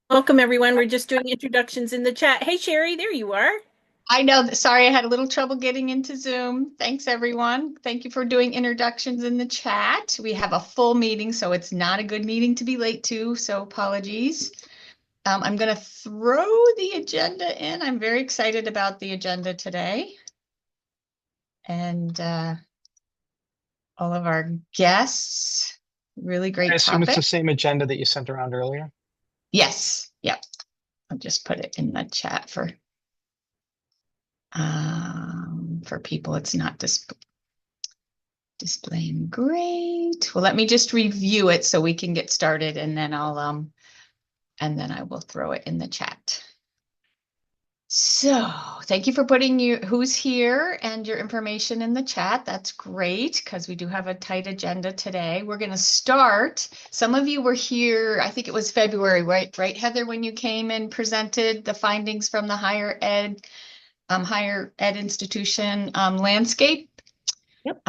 Welcome, everyone. We're just doing introductions in the chat. Hey, Sherry, there you are. I know. Sorry, I had a little trouble getting into Zoom. Thanks, everyone. Thank you for doing introductions in the chat. We have a full meeting, so it's not a good meeting to be late to, so apologies. I'm going to throw the agenda in. I'm very excited about the agenda today. And all of our guests, really I great assume it's topic. the same agenda that you sent around earlier. Yes, yep. I'll just put it in the chat for people. It's not displaying. Great. Well, let me just review it so we can get started, and then I will throw it in the chat. So thank you for putting who's here and your information in the chat. That's great because we do have a tight agenda today. We're going to start. Some of you were here, I think it was February, right, Heather, when you came and presented the findings from the higher ed institution landscape. Yep.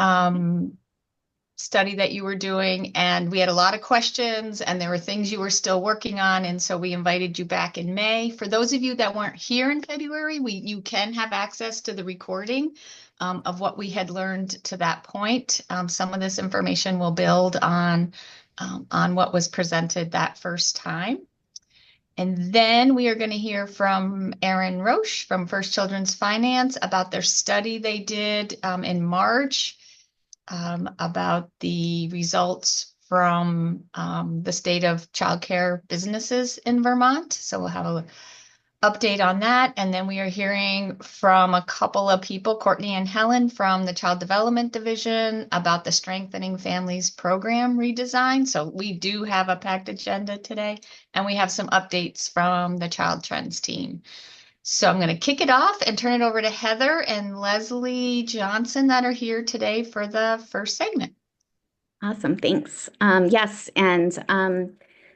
Study that you were doing, and we had a lot of questions, and there were things you were still working on, and so we invited you back in May. For those of you that weren't here in February, you can have access to the recording of what we had learned to that point. Some of this information will build on what was presented that first time. And then we are going to hear from Erin Roche from First Children's Finance about their study they did in March about the results from the state of childcare businesses in Vermont. So we'll have an update on that. And then we are hearing from a couple of people, Courtney and Helen from the Child Development Division, about the Strengthening Families program redesign. So we do have a packed agenda today, and we have some updates from the Child Trends team. So I'm going to kick it off and turn it over to Heather and Leslie Johnson that are here today for the first segment. Awesome. Thanks. Yes. And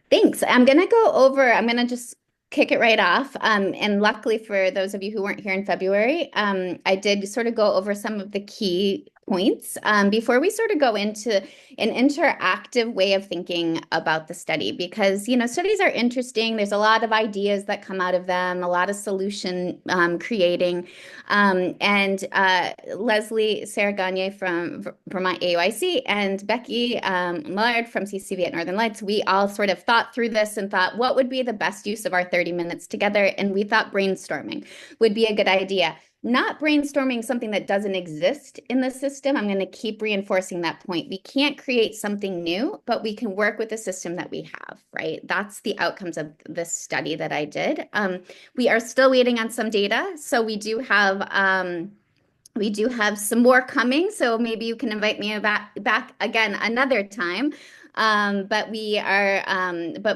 thanks. I'm going to just kick it right off. And luckily for those of you who weren't here in February, I did sort of go over some of the key points before we sort of go into an interactive way of thinking about the study, because, studies are interesting. There's a lot of ideas that come out of them, a lot of solution creating. And Leslie Sarah-Gagne from Vermont AUIC and Becky Millard from CCV at Northern Lights, we all sort of thought through this and thought, what would be the best use of our 30 minutes together? And we thought brainstorming would be a good idea. Not brainstorming something that doesn't exist in the system. I'm going to keep reinforcing that point. We can't create something new, but we can work with the system that we have, right? That's the outcomes of this study that I did. We are still waiting on some data. So we do have some more coming. So maybe you can invite me back again another time. But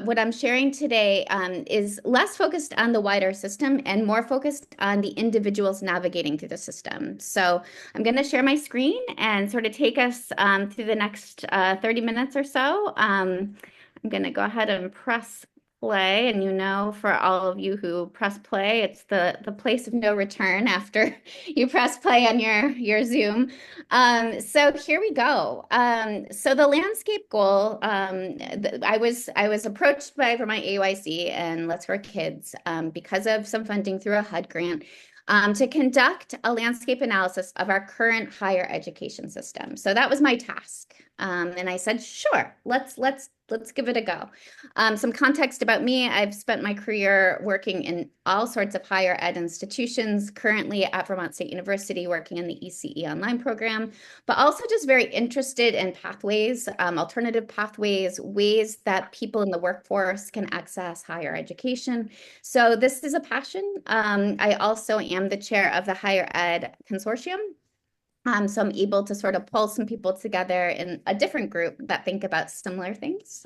what I'm sharing today is less focused on the wider system and more focused on the individuals navigating through the system. So I'm going to share my screen and sort of take us through the next 30 minutes or so. I'm going to go ahead and press play, and for all of you who press play, it's the place of no return after you press play on your Zoom. So here we go. So the landscape goal, I was approached by Vermont AUIC and Let's Work Kids because of some funding through a HUD grant. To conduct a landscape analysis of our current higher education system. So that was my task. And I said, sure, let's give it a go. Some context about me: I've spent my career working in all sorts of higher ed institutions, currently at Vermont State University, working in the ECE online program, but also just very interested in pathways, alternative pathways, ways that people in the workforce can access higher education. So this is a passion. I also am the chair of the Higher Ed Consortium. So I'm able to sort of pull some people together in a different group that think about similar things.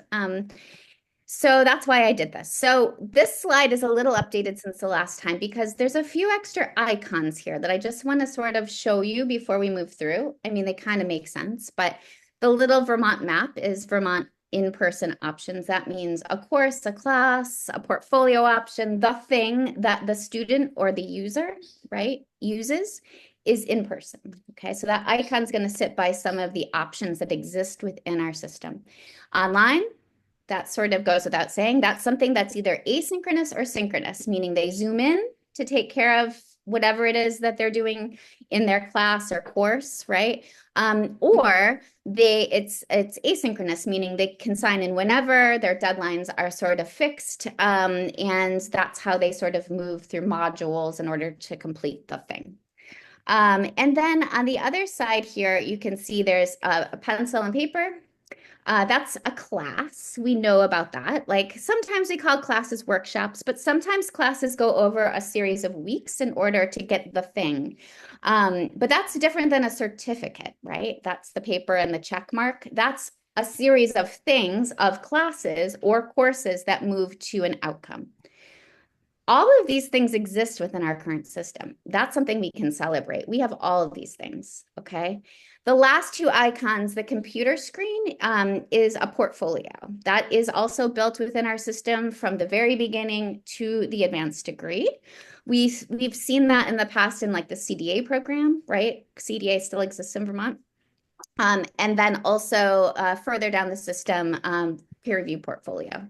So that's why I did this. So this slide is a little updated since the last time because there's a few extra icons here that I just want to sort of show you before we move through. I mean, they kind of make sense, but the little Vermont map is Vermont in-person options. That means a course, a class, a portfolio option, the thing that the student or the user, right, uses is in person. Okay, so that icon is going to sit by some of the options that exist within our system. Online, that sort of goes without saying. That's something that's either asynchronous or synchronous, meaning they zoom in to take care of whatever it is that they're doing in their class or course, right? Or it's asynchronous, meaning they can sign in whenever their deadlines are sort of fixed, and that's how they sort of move through modules in order to complete the thing. And then on the other side here, you can see there's a pencil and paper. That's a class. We know about that. Like sometimes we call classes workshops, but sometimes classes go over a series of weeks in order to get the thing. But that's different than a certificate, right? That's the paper and the check mark. That's a series of things, of classes or courses that move to an outcome. All of these things exist within our current system. That's something we can celebrate. We have all of these things, okay? The last two icons, the computer screen, is a portfolio. That is also built within our system from the very beginning to the advanced degree. We've seen that in the past in like the CDA program, right? CDA still exists in Vermont. And then also further down the system, peer review portfolio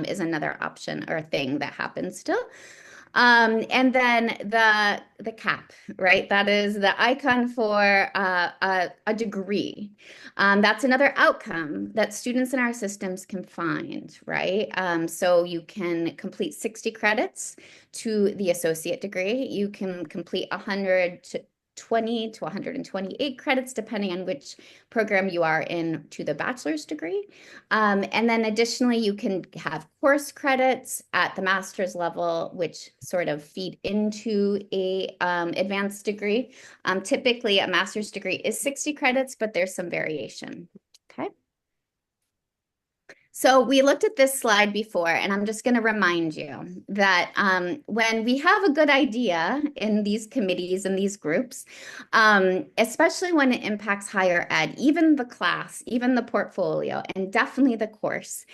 is another option or thing that happens still. And then the cap, right? That is the icon for a degree. That's another outcome that students in our systems can find, right? So you can complete 60 credits to the associate degree. You can complete 120 to 128 credits, depending on which program you are in, to the bachelor's degree. And then additionally, you can have course credits at the master's level, which sort of feed into a advanced degree. Typically, a master's degree is 60 credits, but there's some variation, okay? So we looked at this slide before, and I'm just going to remind you that when we have a good idea in these committees and these groups, especially when it impacts higher ed, even the class, even the portfolio, and definitely the course,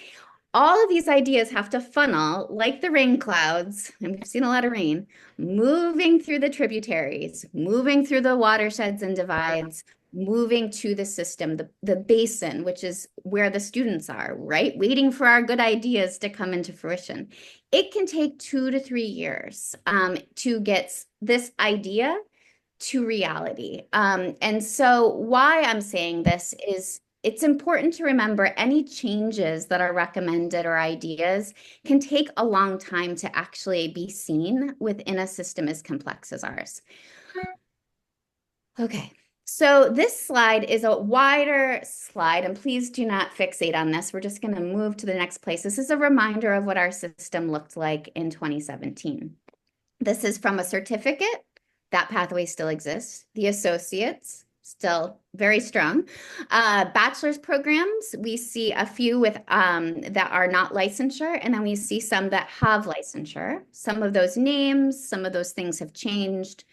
all of these ideas have to funnel like the rain clouds, and we've seen a lot of rain, moving through the tributaries, moving through the watersheds and divides, moving to the system, the basin, which is where the students are, right? Waiting for our good ideas to come into fruition. It can take 2 to 3 years to get this idea to reality. And so why I'm saying this is it's important to remember any changes that are recommended or ideas can take a long time to actually be seen within a system as complex as ours. Okay. So this slide is a wider slide, and please do not fixate on this. We're just going to move to the next place. This is a reminder of what our system looked like in 2017. This is from a certificate. That pathway still exists. The associates, still very strong. Bachelor's programs, we see a few with that are not licensure, and then we see some that have licensure. Some of those names, some of those things have changed.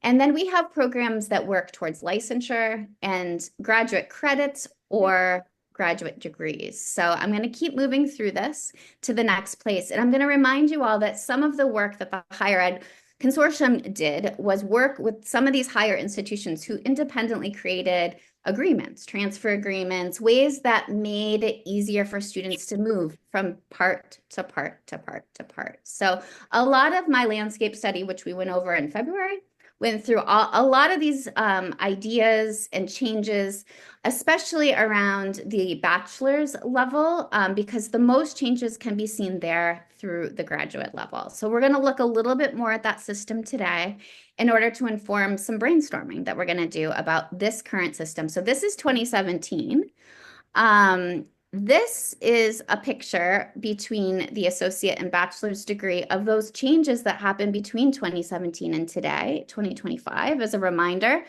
And then we have programs that work towards licensure and graduate credits or graduate degrees. So I'm going to keep moving through this to the next place. And I'm going to remind you all that some of the work that the Higher Ed Consortium did was work with some of these higher institutions who independently created agreements, transfer agreements, ways that made it easier for students to move from part to part to part to part. So a lot of my landscape study, which we went over in February, went through a lot of these ideas and changes, especially around the bachelor's level, because the most changes can be seen there through the graduate level. So we're going to look a little bit more at that system today in order to inform some brainstorming that we're going to do about this current system. So this is 2017. This is a picture between the associate and bachelor's degree of those changes that happened between 2017 and today, 2025. As a reminder,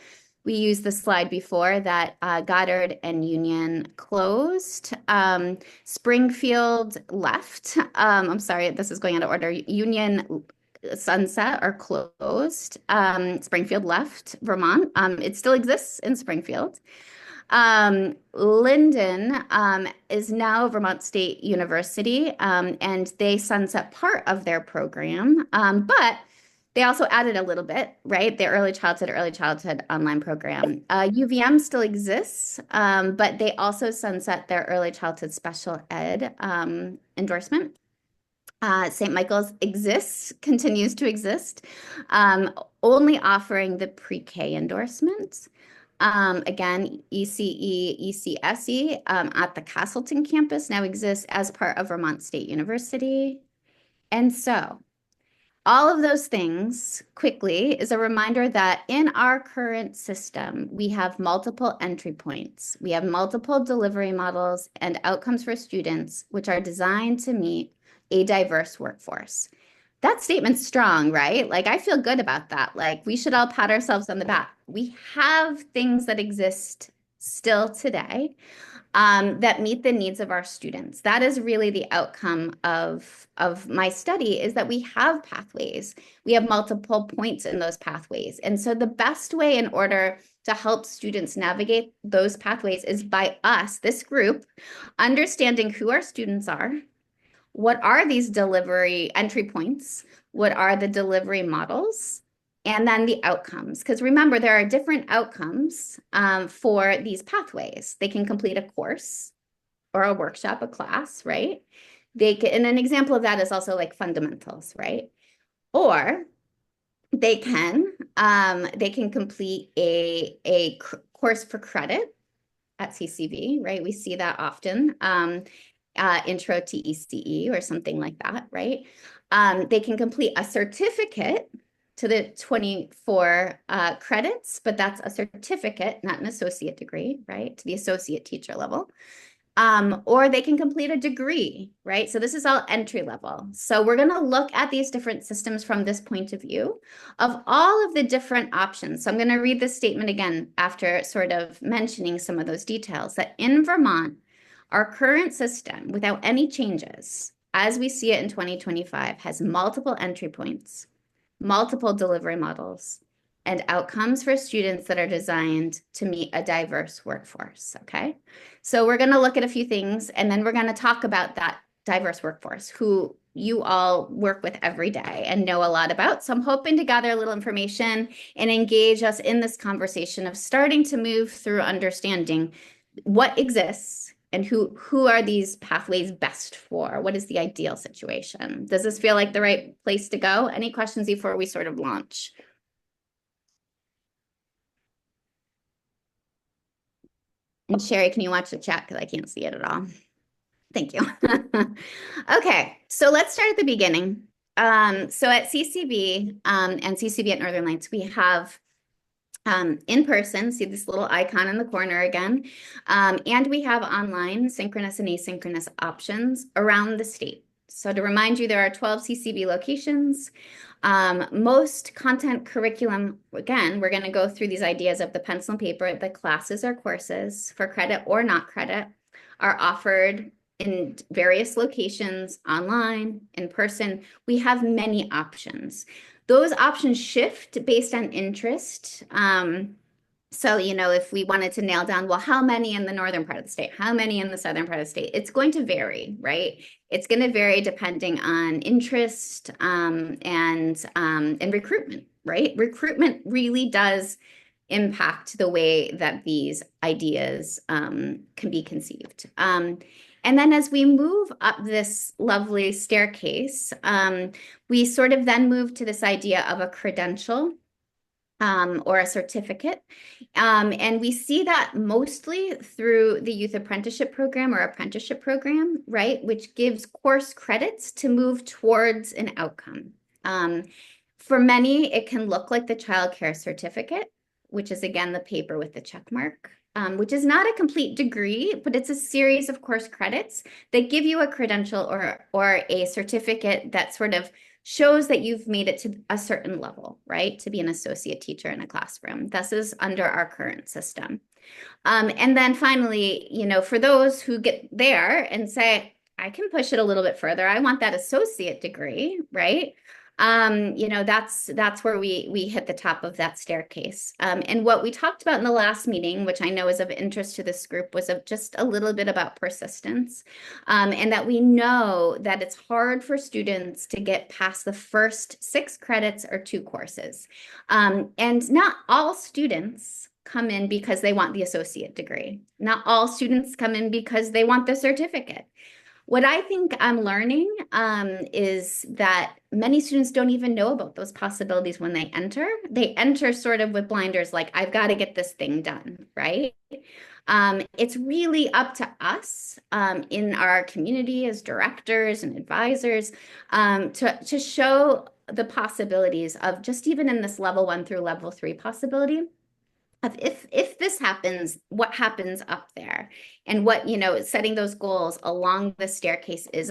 we used the slide before that Goddard and Union closed. Springfield left. I'm sorry, this is going out of order. Union sunset or closed. Springfield left Vermont. It still exists in Springfield. Linden is now Vermont State University, and they sunset part of their program, but They also added a little bit, right? The early childhood online program. UVM still exists, but they also sunset their early childhood special ed endorsement. St. Michael's continues to exist, only offering the pre-K endorsements. Again, ECE, ECSE at the Castleton campus now exists as part of Vermont State University. And so all of those things quickly is a reminder that in our current system, we have multiple entry points. We have multiple delivery models and outcomes for students, which are designed to meet a diverse workforce. That statement's strong, right? Like, I feel good about that. Like, we should all pat ourselves on the back. We have things that exist still today that meet the needs of our students. That is really the outcome of my study, is that we have pathways. We have multiple points in those pathways. And so the best way in order to help students navigate those pathways is by us, this group, understanding who our students are. What are these delivery entry points? What are the delivery models? And then the outcomes. Because remember, there are different outcomes for these pathways. They can complete a course or a workshop, a class, right? And an example of that is also like fundamentals, right? Or they can complete a course for credit at CCV, right? We see that often. Intro to ECE or something like that, right? They can complete a certificate to the 24 credits, but that's a certificate, not an associate degree, right? To the associate teacher level. Or they can complete a degree, right? So this is all entry level. So we're going to look at these different systems from this point of view of all of the different options. So I'm going to read this statement again after sort of mentioning some of those details, that in Vermont, our current system, without any changes, as we see it in 2025, has multiple entry points, multiple delivery models, and outcomes for students that are designed to meet a diverse workforce, okay? So we're gonna look at a few things, and then we're gonna talk about that diverse workforce, who you all work with every day and know a lot about. So I'm hoping to gather a little information and engage us in this conversation of starting to move through understanding what exists and who are these pathways best for? What is the ideal situation? Does this feel like the right place to go? Any questions before we sort of launch? And Sherry, can you watch the chat? Because I can't see it at all. Thank you. Okay, so let's start at the beginning. So at CCV and CCV at Northern Lights, we have in person, see this little icon in the corner again, and we have online synchronous and asynchronous options around the state. So to remind you, there are 12 CCV locations. Most content curriculum, again, we're going to go through these ideas of the pencil and paper. The classes or courses for credit or not credit are offered in various locations, online, in person. We have many options. Those options shift based on interest. So, you know, if we wanted to nail down, well, how many in the northern part of the state, how many in the southern part of the state, it's going to vary, right? It's going to vary depending on interest and recruitment, right? Recruitment really does impact the way that these ideas can be conceived. And then as we move up this lovely staircase, we sort of then move to this idea of a credential or a certificate. And we see that mostly through the youth apprenticeship program or apprenticeship program, right? Which gives course credits to move towards an outcome. For many, it can look like the childcare certificate, which is again, the paper with the check mark. Which is not a complete degree, but it's a series of course credits that give you a credential or a certificate that sort of shows that you've made it to a certain level, right? To be an associate teacher in a classroom. This is under our current system. And then finally, you know, for those who get there and say, I can push it a little bit further, I want that associate degree, right? You know, that's where we hit the top of that staircase. And what we talked about in the last meeting, which I know is of interest to this group, was of just a little bit about persistence, and that we know that it's hard for students to get past the first 6 credits or 2 courses. And not all students come in because they want the associate degree. Not all students come in because they want the certificate. What I think I'm learning is that many students don't even know about those possibilities when they enter. They enter sort of with blinders, like, I've got to get this thing done, right? It's really up to us in our community as directors and advisors to show the possibilities of just even in this level 1 through level 3 possibility. If this happens, what happens up there, and what, you know, setting those goals along the staircase is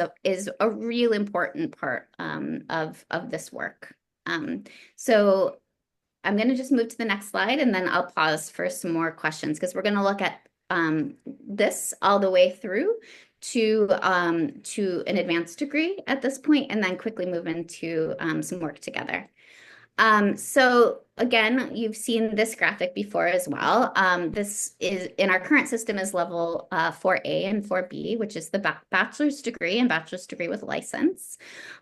a real important part of this work. So I'm going to just move to the next slide, and then I'll pause for some more questions, because we're going to look at this all the way through to an advanced degree at this point, and then quickly move into some work together. So again, you've seen this graphic before as well. This is in our current system is level 4A and 4B, which is the bachelor's degree and bachelor's degree with license.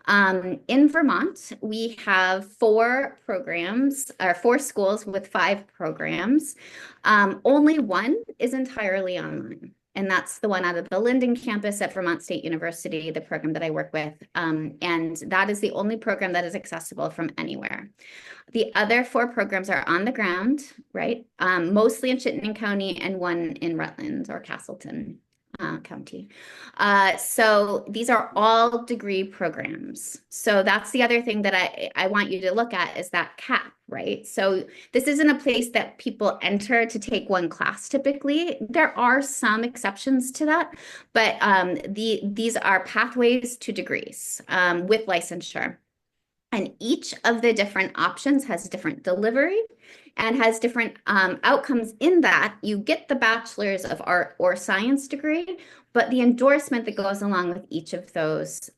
In Vermont, we have 4 programs, or 4 schools with 5 programs. Only one is entirely online. And that's the one out of the Linden campus at Vermont State University, the program that I work with. And that is the only program that is accessible from anywhere. The other 4 programs are on the ground, right? Mostly in Chittenden County and one in Rutland or Castleton County. So these are all degree programs. So that's the other thing that I want you to look at is that cap, right? So this isn't a place that people enter to take one class typically. There are some exceptions to that, but these are pathways to degrees with licensure. And each of the different options has different delivery and has different outcomes in that you get the bachelor's of art or science degree, but the endorsement that goes along with each of those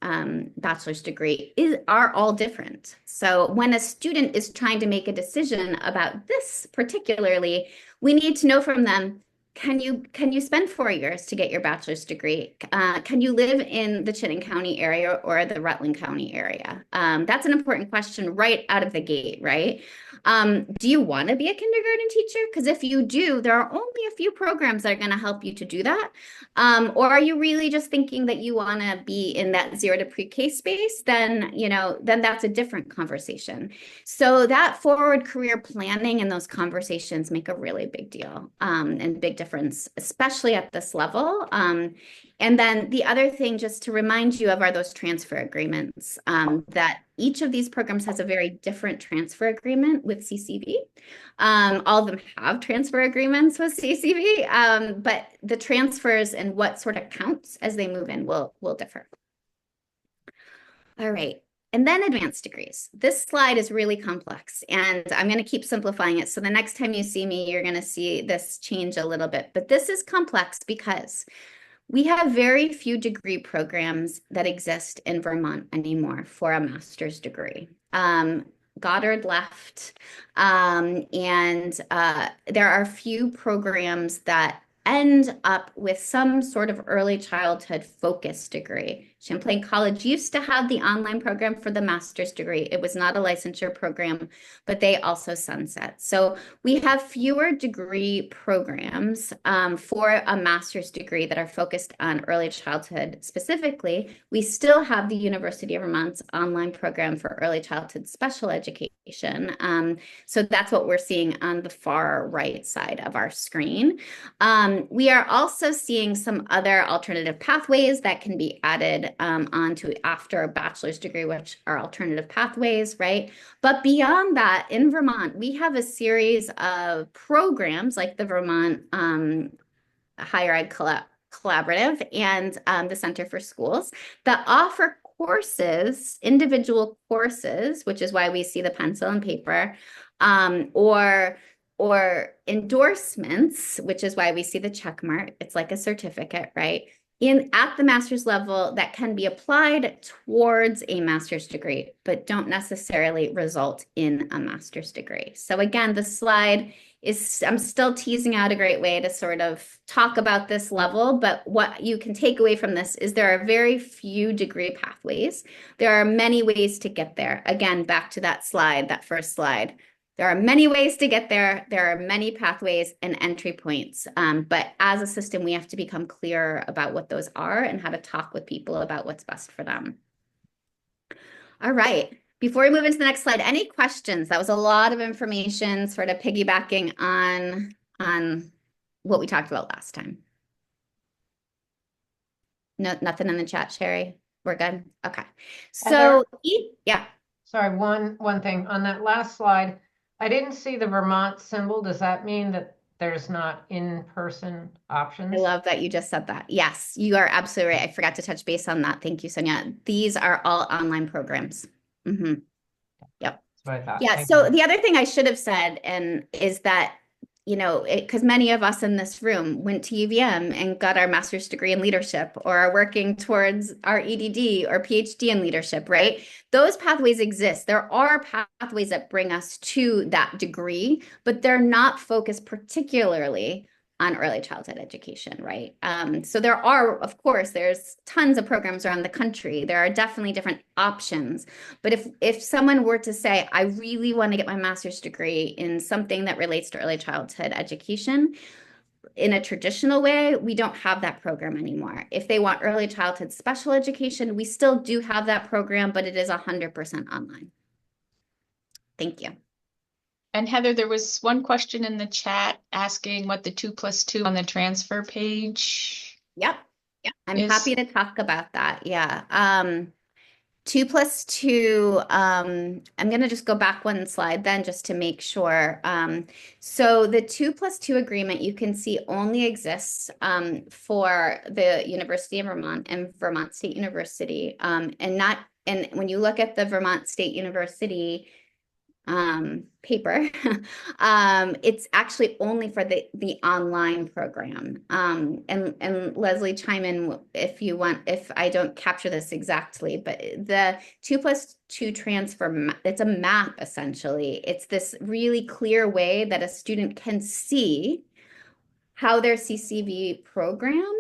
bachelor's degree are all different. So when a student is trying to make a decision about this particularly, we need to know from them, can you spend 4 years to get your bachelor's degree? Can you live in the Chittenden County area or the Rutland County area? That's an important question right out of the gate, right? Do you want to be a kindergarten teacher? Because if you do, there are only a few programs that are going to help you to do that. Or are you really just thinking that you want to be in that 0 to pre-K space? Then that's a different conversation. So that forward career planning and those conversations make a really big deal and big difference, especially at this level. And then the other thing, just to remind you of, are those transfer agreements, that each of these programs has a very different transfer agreement with CCV. All of them have transfer agreements with CCV, but the transfers and what sort of counts as they move in will differ. All right. And then advanced degrees. This slide is really complex, and I'm going to keep simplifying it. So the next time you see me, you're going to see this change a little bit. But this is complex because we have very few degree programs that exist in Vermont anymore for a master's degree. Goddard left, and there are few programs that end up with some sort of early childhood focus degree. Champlain College used to have the online program for the master's degree. It was not a licensure program, but they also sunset. So we have fewer degree programs for a master's degree that are focused on early childhood specifically. We still have the University of Vermont's online program for early childhood special education. So that's what we're seeing on the far right side of our screen. We are also seeing some other alternative pathways that can be added onto after a bachelor's degree, which are alternative pathways, right? But beyond that, in Vermont, we have a series of programs like the Vermont Higher Ed Collaborative and the Center for Schools that offer courses, individual courses, which is why we see the pencil and paper, or endorsements, which is why we see the check mark. It's like a certificate, right? at the master's level that can be applied towards a master's degree, but don't necessarily result in a master's degree. So again, the slide is, I'm still teasing out a great way to sort of talk about this level, but what you can take away from this is there are very few degree pathways. There are many ways to get there. Again, back to that slide, that first slide. There are many ways to get there. There are many pathways and entry points. But as a system, we have to become clear about what those are and how to talk with people about what's best for them. All right. Before we move into the next slide, any questions? That was a lot of information, sort of piggybacking on what we talked about last time. No, nothing in the chat, Sherry. We're good. Okay. So, yeah. Sorry, one thing on that last slide, I didn't see the Vermont symbol. Does that mean that there's not in-person options? I love that you just said that. Yes, you are absolutely right. I forgot to touch base on that. Thank you, Sonia. These are all online programs. Mm-hmm. Yep. That's what I thought. Yeah. Thank So you. the other thing I should have said is that, you know, because many of us in this room went to UVM and got our master's degree in leadership or are working towards our EDD or PhD in leadership, right? Those pathways exist. There are pathways that bring us to that degree, but they're not focused particularly on early childhood education, right? So there are, of course, there's tons of programs around the country. There are definitely different options. But if someone were to say, I really want to get my master's degree in something that relates to early childhood education, in a traditional way, we don't have that program anymore. If they want early childhood special education, we still do have that program, but it is 100% online. Thank you. And Heather, there was one question in the chat asking what the 2+2 on the transfer page. Yep. I'm is. happy to talk about that. Yeah. 2+2, I'm going to just go back one slide then just to make sure. So the 2+2 agreement you can see only exists for the University of Vermont and Vermont State University. And when you look at the Vermont State University paper, it's actually only for the online program. And Leslie, chime in if you want, if I don't capture this exactly, but the 2+2 transfer, it's a map essentially. It's this really clear way that a student can see how their CCV program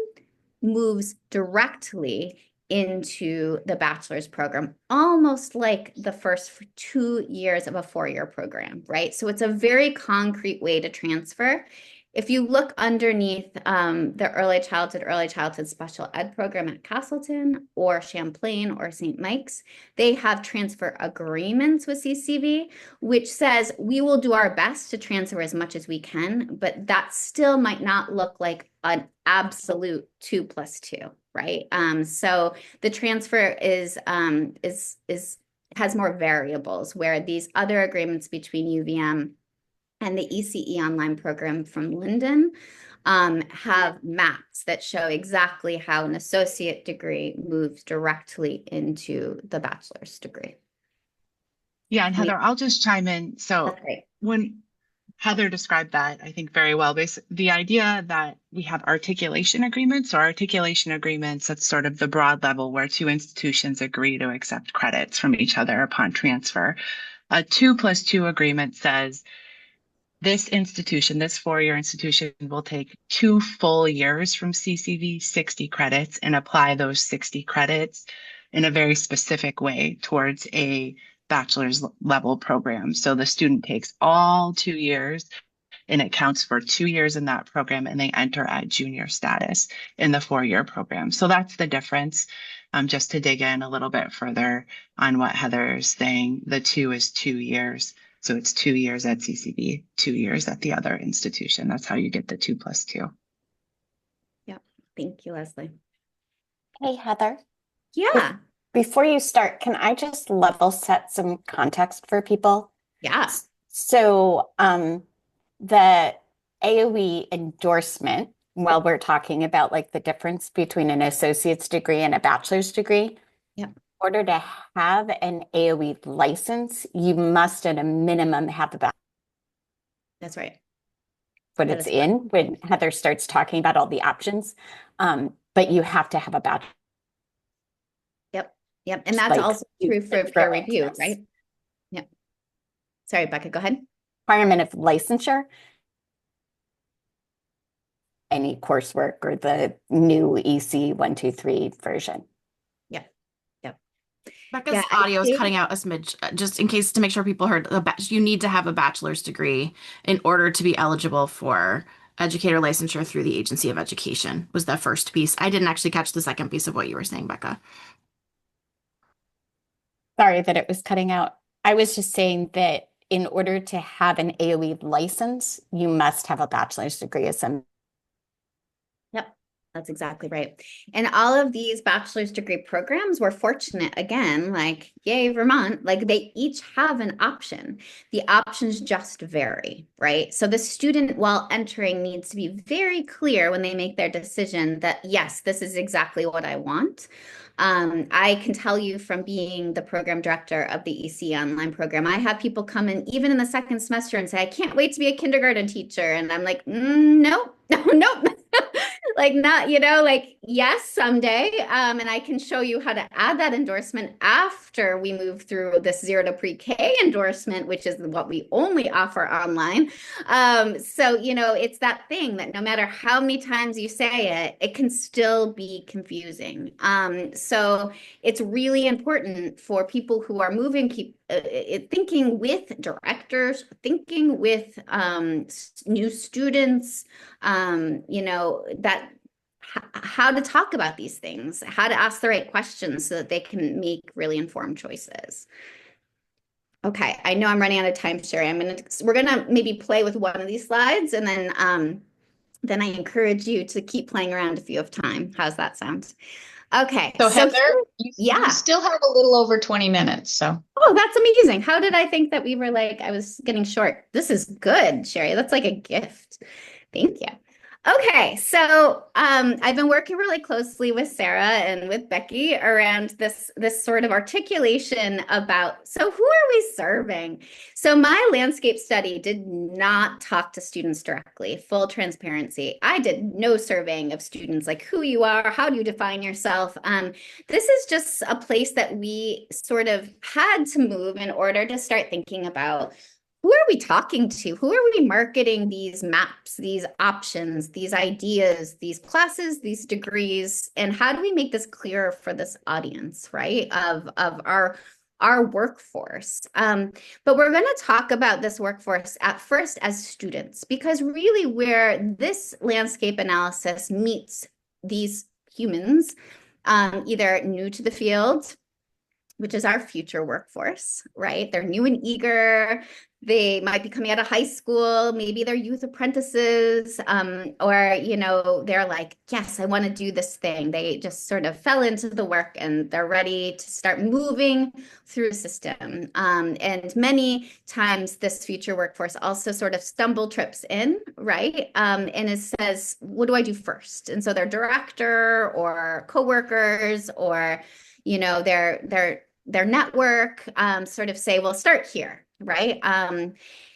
moves directly into the bachelor's program, almost like the first 2 years of a 4-year program, right? So it's a very concrete way to transfer. If you look underneath the early childhood special ed program at Castleton or Champlain or St. Mike's, they have transfer agreements with CCV, which says we will do our best to transfer as much as we can, but that still might not look like an absolute 2+2, right? So the transfer has more variables, where these other agreements between UVM and the ECE online program from Linden have maps that show exactly how an associate degree moves directly into the bachelor's degree. Yeah, and Heather, I'll just chime in. So That's great. when Heather described that, I think very well, the idea that we have articulation agreements, that's sort of the broad level where two institutions agree to accept credits from each other upon transfer. A 2+2 agreement says this institution, this 4-year institution, will take 2 full years from CCV, 60 credits, and apply those 60 credits in a very specific way towards a bachelor's level program. So the student takes all 2 years and it counts for 2 years in that program, and they enter at junior status in the 4-year program. So that's the difference. Just to dig in a little bit further on what Heather is saying, the 2 is 2 years. So it's 2 years at CCV, 2 years at the other institution. That's how you get the 2+2. Yep. Thank you, Leslie. Hey, Heather. Yeah. Before you start, can I just level set some context for people? Yeah. So the AOE endorsement, while we're talking about like the difference between an associate's degree and a bachelor's degree, Yep. in order to have an AOE license, you must at a minimum have a bachelor's. That's right. what That it's is in when Heather starts talking about all the options. But you have to have a bachelor's. Yep. And that's Like, also you true for can peer grow into review, this. right? Yep. Sorry, Becca, go ahead. Requirement of licensure, any coursework or the new EC 123 version. Becca's Yeah, I audio is think- cutting out a smidge, just in case to make sure people heard. You need to have a bachelor's degree in order to be eligible for educator licensure through the Agency of Education, was the first piece. I didn't actually catch the second piece of what you were saying, Becca. Sorry that it was cutting out. I was just saying that in order to have an AOE license, you must have a bachelor's degree of some. Yep, that's exactly right. And all of these bachelor's degree programs, we're fortunate again, like, yay, Vermont, like they each have an option. The options just vary, right? So the student, while entering, needs to be very clear when they make their decision that, yes, this is exactly what I want. I can tell you from being the program director of the EC online program, I have people come in even in the second semester and say, I can't wait to be a kindergarten teacher. And I'm like, nope, nope. Like not, like yes, someday. And I can show you how to add that endorsement after we move through this 0 to pre-K endorsement, which is what we only offer online. So, it's that thing that no matter how many times you say it, it can still be confusing. So it's really important for people who are moving, thinking with directors, thinking with new students, that how to talk about these things, how to ask the right questions so that they can make really informed choices. Okay, I know I'm running out of time, Sherry. We're gonna maybe play with one of these slides, and then I encourage you to keep playing around if you have time. How's that sound? Okay. So Heather, yeah. you still have a little over 20 minutes. So. Oh, that's amazing. How did I think that we were I was getting short? This is good, Sherry. That's like a gift. Thank you. Okay, so I've been working really closely with Sarah and with Becky around this sort of articulation about, so who are we serving? So my landscape study did not talk to students directly, full transparency. I did no surveying of students, like who you are, how do you define yourself? This is just a place that we sort of had to move in order to start thinking about, who are we talking to? Who are we marketing these maps, these options, these ideas, these classes, these degrees, and how do we make this clearer for this audience, right, of our workforce? But we're going to talk about this workforce at first as students, because really where this landscape analysis meets these humans, either new to the field, which is our future workforce, right? They're new and eager. They might be coming out of high school. Maybe they're youth apprentices, or, they're like, yes, I want to do this thing. They just sort of fell into the work and they're ready to start moving through the system. And many times this future workforce also sort of stumble trips in, right? And it says, what do I do first? And so their director or coworkers or their network sort of say, well, start here, right?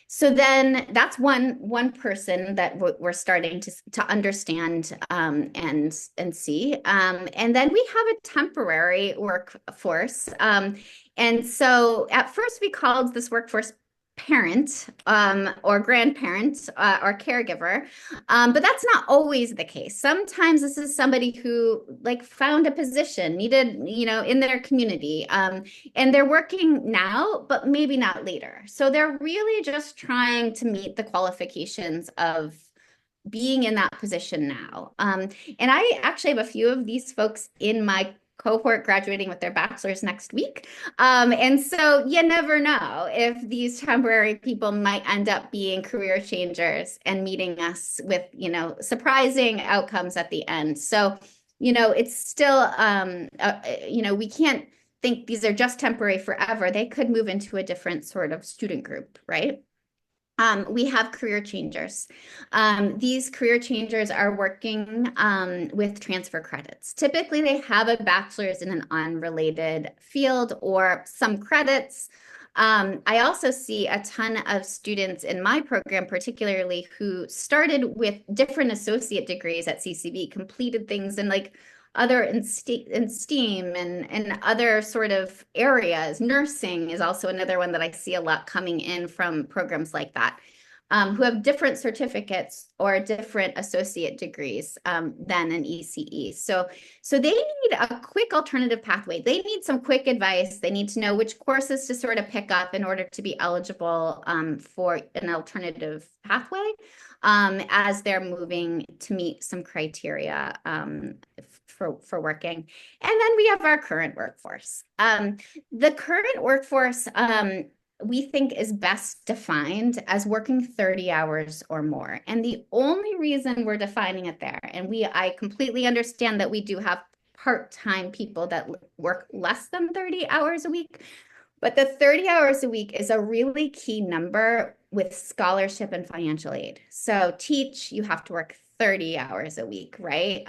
So then that's one person that we're starting to understand and see. And then we have a temporary workforce. And so at first we called this workforce parent or grandparent or caregiver, but that's not always the case. Sometimes this is somebody who found a position needed in their community, and they're working now but maybe not later, so they're really just trying to meet the qualifications of being in that position now. And I actually have a few of these folks in my cohort graduating with their bachelor's next week. And so you never know if these temporary people might end up being career changers and meeting us with, surprising outcomes at the end. So, it's still, we can't think these are just temporary forever. They could move into a different sort of student group, right? We have career changers. These career changers are working with transfer credits. Typically, they have a bachelor's in an unrelated field or some credits, I also see a ton of students in my program, particularly who started with different associate degrees at CCV, completed things in like other in STEAM and other sort of areas. Nursing is also another one that I see a lot coming in from programs like that. Who have different certificates or different associate degrees than an ECE. So they need a quick alternative pathway. They need some quick advice. They need to know which courses to sort of pick up in order to be eligible for an alternative pathway as they're moving to meet some criteria for working. And then we have our current workforce. The current workforce we think is best defined as working 30 hours or more. And the only reason we're defining it there, and I completely understand that we do have part-time people that work less than 30 hours a week, but the 30 hours a week is a really key number with scholarship and financial aid. So teach, you have to work 30 hours a week, right?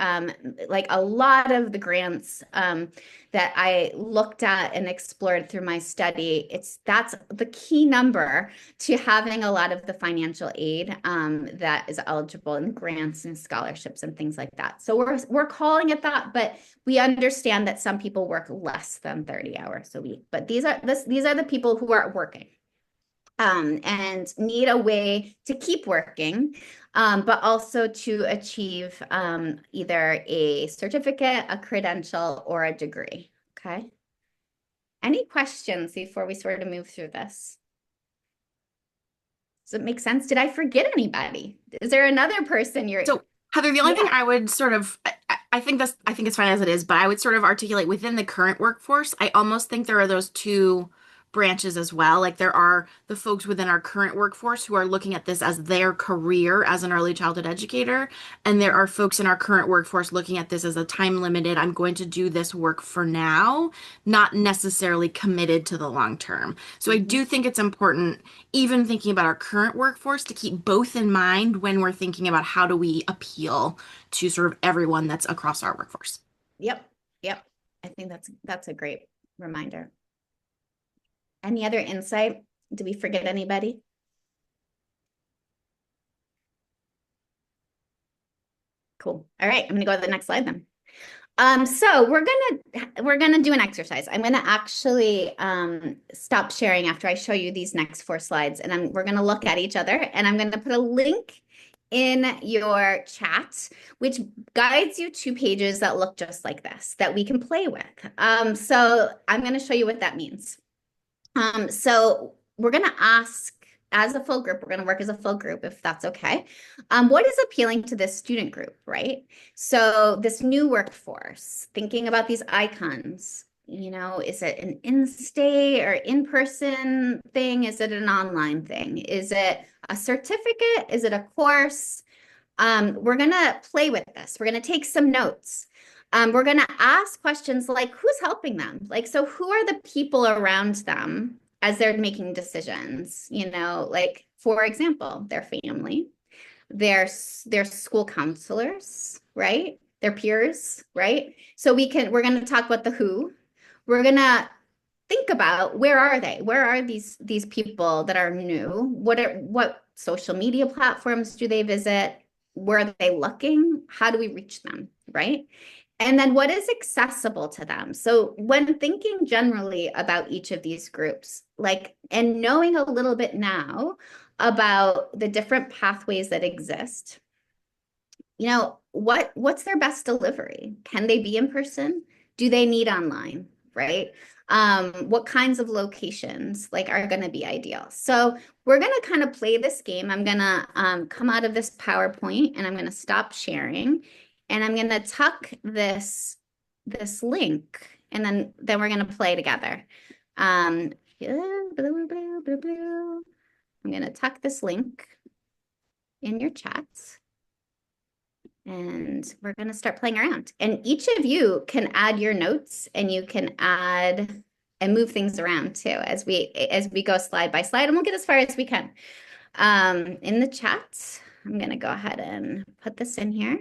Like a lot of the grants that I looked at and explored through my study, that's the key number to having a lot of the financial aid that is eligible in grants and scholarships and things like that. So we're calling it that, but we understand that some people work less than 30 hours a week. But these are the people who are working. And need a way to keep working, but also to achieve either a certificate, a credential, or a degree. Okay. Any questions before we sort of move through this? Does it make sense? Did I forget anybody? Is there another person you're... So Heather, the only thing I would sort of, I think it's fine as it is, but I would sort of articulate within the current workforce, I almost think there are those two branches as well. Like there are the folks within our current workforce who are looking at this as their career as an early childhood educator. And there are folks in our current workforce looking at this as a time limited, I'm going to do this work for now, not necessarily committed to the long term. So I do think it's important, even thinking about our current workforce, to keep both in mind when we're thinking about how do we appeal to sort of everyone that's across our workforce. Yep. I think that's a great reminder. Any other insight? Did we forget anybody? Cool. All right, I'm gonna go to the next slide then. So we're gonna do an exercise. I'm gonna actually stop sharing after I show you these next 4 slides, and we're gonna look at each other, and I'm gonna put a link in your chat, which guides you to pages that look just like this that we can play with. So I'm gonna show you what that means. So we're going to ask as a full group, we're going to work as a full group, if that's okay. What is appealing to this student group, right? So this new workforce, thinking about these icons, is it an in-state or in-person thing? Is it an online thing? Is it a certificate? Is it a course? We're going to play with this. We're going to take some notes. We're going to ask questions like, who's helping them? Like, so who are the people around them as they're making decisions? Like, for example, their family, their school counselors, right? Their peers, right? So we're going to talk about the who. We're going to think about where are they? Where are these people that are new? What social media platforms do they visit? Where are they looking? How do we reach them, right? And then what is accessible to them? So when thinking generally about each of these groups, and knowing a little bit now about the different pathways that exist, what's their best delivery? Can they be in person? Do they need online, right? What kinds of locations are going to be ideal? So we're going to kind of play this game. I'm going to come out of this PowerPoint and I'm going to stop sharing. And I'm going to tuck this link, and then we're going to play together. I'm going to tuck this link in your chats, and we're going to start playing around. And each of you can add your notes, and you can add and move things around too as we go slide by slide, and we'll get as far as we can. In the chat, I'm going to go ahead and put this in here.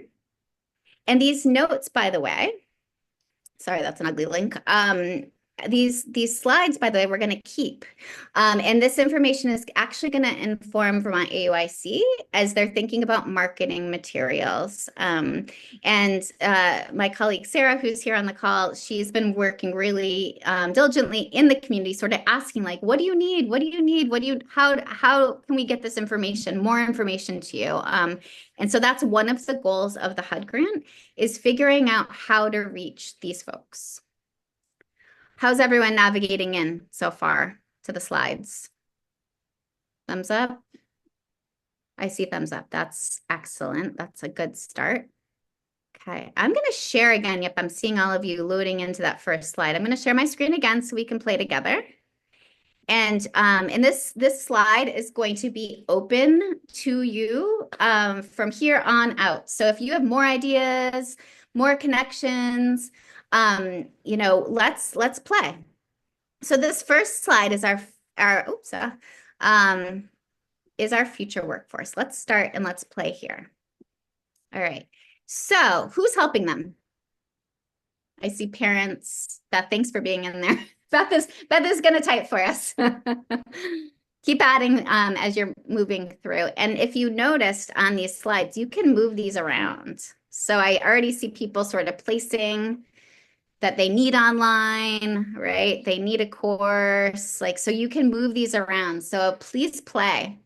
And these notes, by the way, sorry, that's an ugly link. these slides, by the way, we're going to keep. And this information is actually going to inform Vermont AUIC as they're thinking about marketing materials. And my colleague Sarah, who's here on the call, she's been working really diligently in the community, sort of asking like, what do you need? What do you need? How can we get this information, more information to you? And so that's one of the goals of the HUD grant, is figuring out how to reach these folks. How's everyone navigating in so far to the slides? Thumbs up? I see thumbs up. That's excellent. That's a good start. Okay, I'm going to share again. Yep, I'm seeing all of you loading into that first slide. I'm going to share my screen again so we can play together. And this slide is going to be open to you from here on out. So if you have more ideas, more connections, you know, let's play. So this first slide is our future workforce. Let's start and let's play here. All right. So who's helping them? I see parents. Beth, thanks for being in there. Beth is going to type for us. Keep adding as you're moving through. And if you noticed on these slides, you can move these around. So I already see people sort of placing that they need online, right? They need a course, like, so you can move these around. So please play.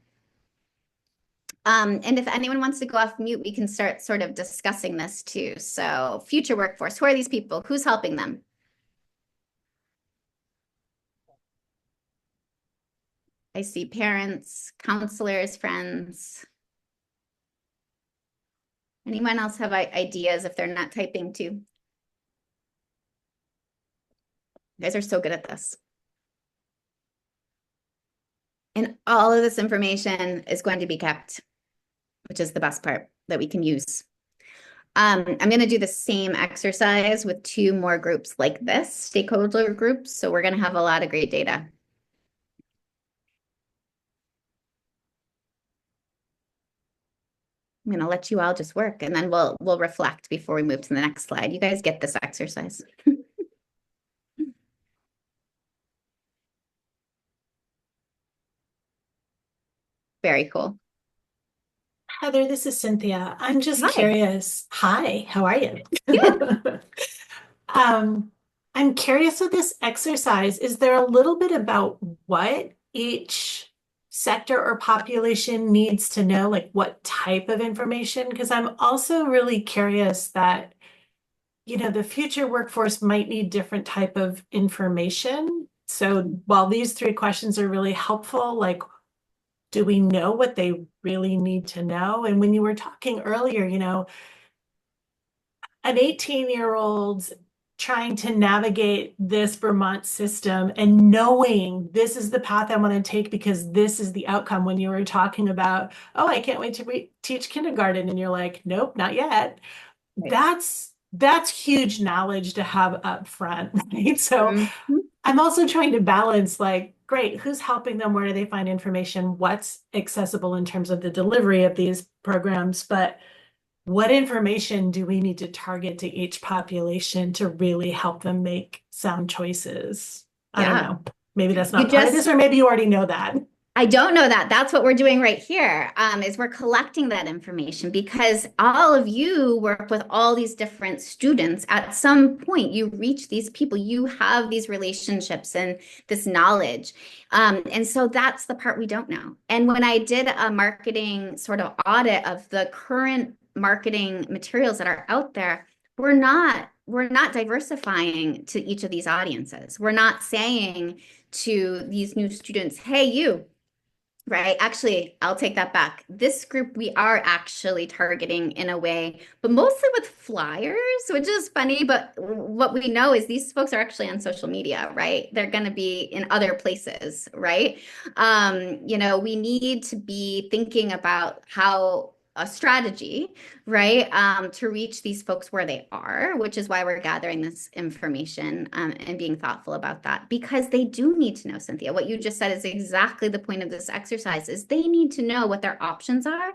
And if anyone wants to go off mute, we can start sort of discussing this too. So future workforce, who are these people? Who's helping them? I see parents, counselors, friends. Anyone else have ideas if they're not typing too? You guys are so good at this. And all of this information is going to be kept, which is the best part that we can use. I'm going to do the same exercise with 2 more groups like this, stakeholder groups. So we're going to have a lot of great data. I'm going to let you all just work, and then we'll reflect before we move to the next slide. You guys get this exercise. Very cool. Heather, this is Cynthia. I'm just Hi. curious. Hi, how are you? Good. I'm curious with this exercise, is there a little bit about what each sector or population needs to know, like what type of information? Because I'm also really curious that, you know, the future workforce might need different type of information. So while these 3 questions are really helpful, like, do we know what they really need to know? And when you were talking earlier, you know, an 18-year-old trying to navigate this Vermont system and knowing this is the path I want to take because this is the outcome. When you were talking about, oh, I can't wait to teach kindergarten, and you're like, nope, not yet. Right. That's huge knowledge to have up front, right? So I'm also trying to balance, like, great, who's helping them? Where do they find information? What's accessible in terms of the delivery of these programs? But what information do we need to target to each population to really help them make sound choices? I don't know. Maybe that's not part of this, or maybe you already know that. I don't know that. That's what we're doing right here, is we're collecting that information, because all of you work with all these different students. At some point, you reach these people, you have these relationships and this knowledge. And so that's the part we don't know. And when I did a marketing sort of audit of the current marketing materials that are out there, we're not diversifying to each of these audiences. We're not saying to these new students, hey, you, right? Actually, I'll take that back. This group we are actually targeting in a way, but mostly with flyers, which is funny. But what we know is these folks are actually on social media, right? They're going to be in other places, right? You know, we need to be thinking about how a strategy, right, to reach these folks where they are, which is why we're gathering this information and being thoughtful about that, because they do need to know, Cynthia. What you just said is exactly the point of this exercise, is they need to know what their options are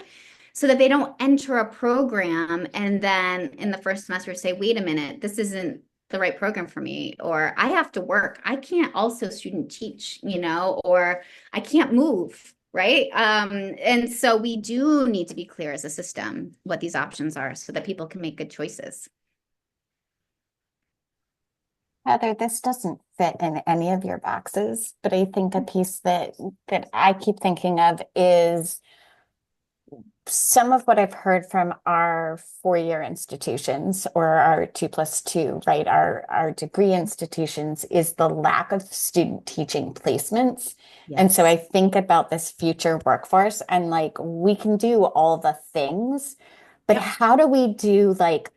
so that they don't enter a program and then in the first semester say, wait a minute, this isn't the right program for me, or I have to work. I can't also student teach, or I can't move, right? And so we do need to be clear as a system what these options are so that people can make good choices. Heather, this doesn't fit in any of your boxes, but I think a piece that I keep thinking of is some of what I've heard from our four-year institutions or our 2+2, right? Our degree institutions is the lack of student teaching placements. And so I think about this future workforce and like we can do all the things, but how do we do like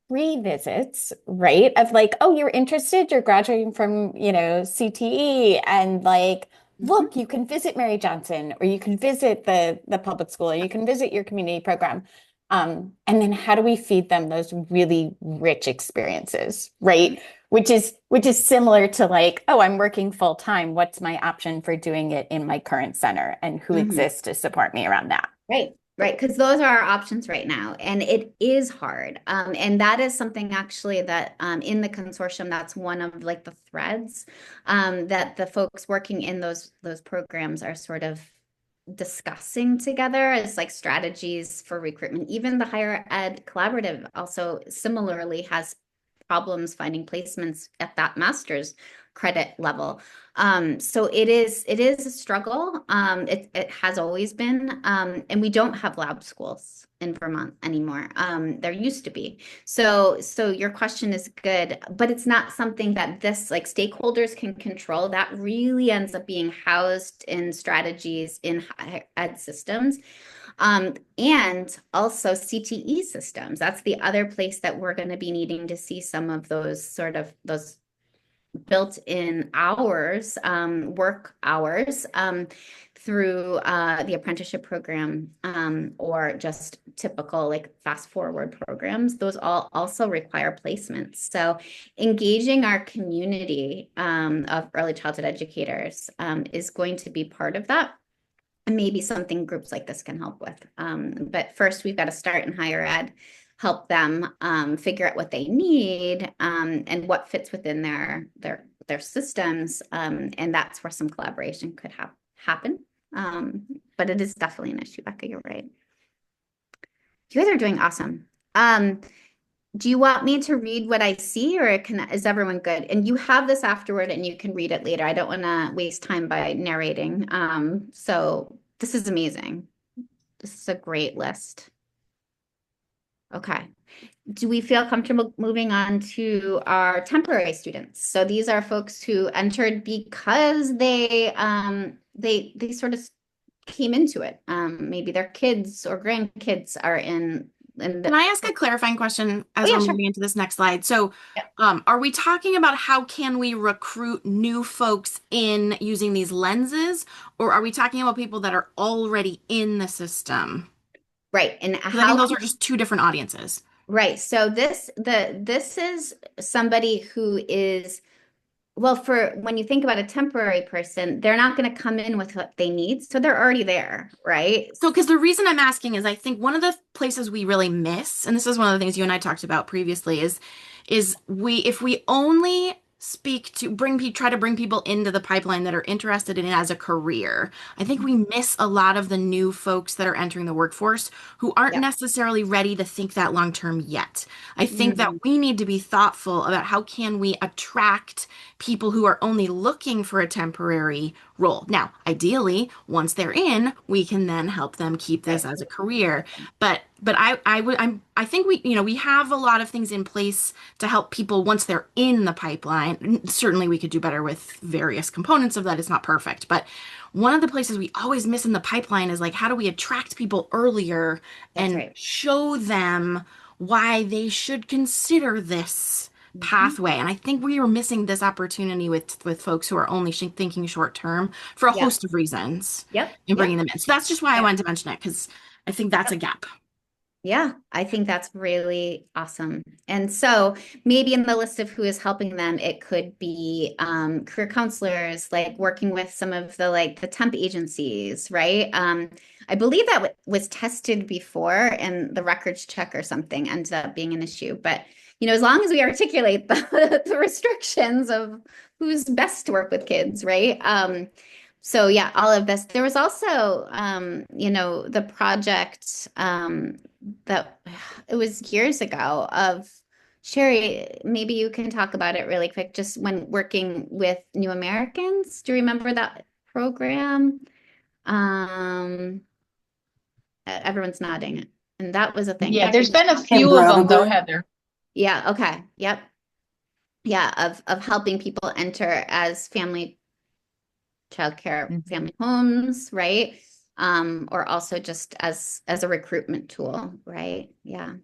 revisits, right? Of like, oh, you're interested, you're graduating from, CTE, and like, look, you can visit Mary Johnson, or you can visit the public school, or you can visit your community program. And then how do we feed them those really rich experiences, right? Which is similar to like, oh, I'm working full time. What's my option for doing it in my current center, and who exists to support me around that? Right, because those are our options right now, and it is hard. And that is something actually that in the consortium, that's one of like the threads that the folks working in those programs are sort of discussing together as like strategies for recruitment. Even the Higher Ed Collaborative also similarly has problems finding placements at that master's credit level. So it is a struggle. It has always been, and we don't have lab schools in Vermont anymore. There used to be. So your question is good, but it's not something that this like stakeholders can control. That really ends up being housed in strategies in higher ed systems. And also CTE systems. That's the other place that we're going to be needing to see some of those built-in hours, work hours, through the apprenticeship program, or just typical like fast forward programs. Those all also require placements. So engaging our community of early childhood educators is going to be part of that. And maybe something groups like this can help with. But first, we've got to start in higher ed, help them figure out what they need and what fits within their systems. And that's where some collaboration could happen. But it is definitely an issue, Becca, you're right. You guys are doing awesome. Do you want me to read what I see, or is everyone good? And you have this afterward and you can read it later. I don't want to waste time by narrating. So this is amazing. This is a great list. Okay. Do we feel comfortable moving on to our temporary students? So these are folks who entered because they sort of came into it. Maybe their kids or grandkids are in. Can I ask a clarifying question as yeah, we're sure. moving into this next slide? So are we talking about how can we recruit new folks in using these lenses, or are we talking about people that are already in the system? Right. And I think those are just two different audiences. Right. So this is somebody who is, well, for when you think about a temporary person, they're not going to come in with what they need. So they're already there, right? So, because the reason I'm asking is I think one of the places we really miss, and this is one of the things you and I talked about previously, is if we only try to bring people into the pipeline that are interested in it as a career, I think we miss a lot of the new folks that are entering the workforce who aren't necessarily ready to think that long term yet. I think that we need to be thoughtful about how can we attract people who are only looking for a temporary role. Now, ideally, once they're in, we can then help them keep this as a career. But I think we have a lot of things in place to help people once they're in the pipeline. Certainly we could do better with various components of that. It's not perfect, but one of the places we always miss in the pipeline is like, how do we attract people earlier and show them why they should consider this pathway? And I think we are missing this opportunity with folks who are only thinking short term for a host of reasons in bringing them in. So that's just why I wanted to mention it, because I think that's a gap. Yeah, I think that's really awesome. And so maybe in the list of who is helping them, it could be career counselors, like working with some of the temp agencies, right? I believe that was tested before and the records check or something ended up being an issue. But, you know, as long as we articulate the restrictions of who's best to work with kids, right? So yeah, all of this. There was also, you know, the project that it was years ago of Sherry, maybe you can talk about it really quick, just when working with New Americans. Do you remember that program? Everyone's nodding. And that was a thing. Yeah, Becky, there's been a talk- few of them though, Brother. Heather. Yeah, okay. Yep. Yeah, of helping people enter as family childcare, Mhm. family homes, right? Or also just as a recruitment tool, right? Yeah.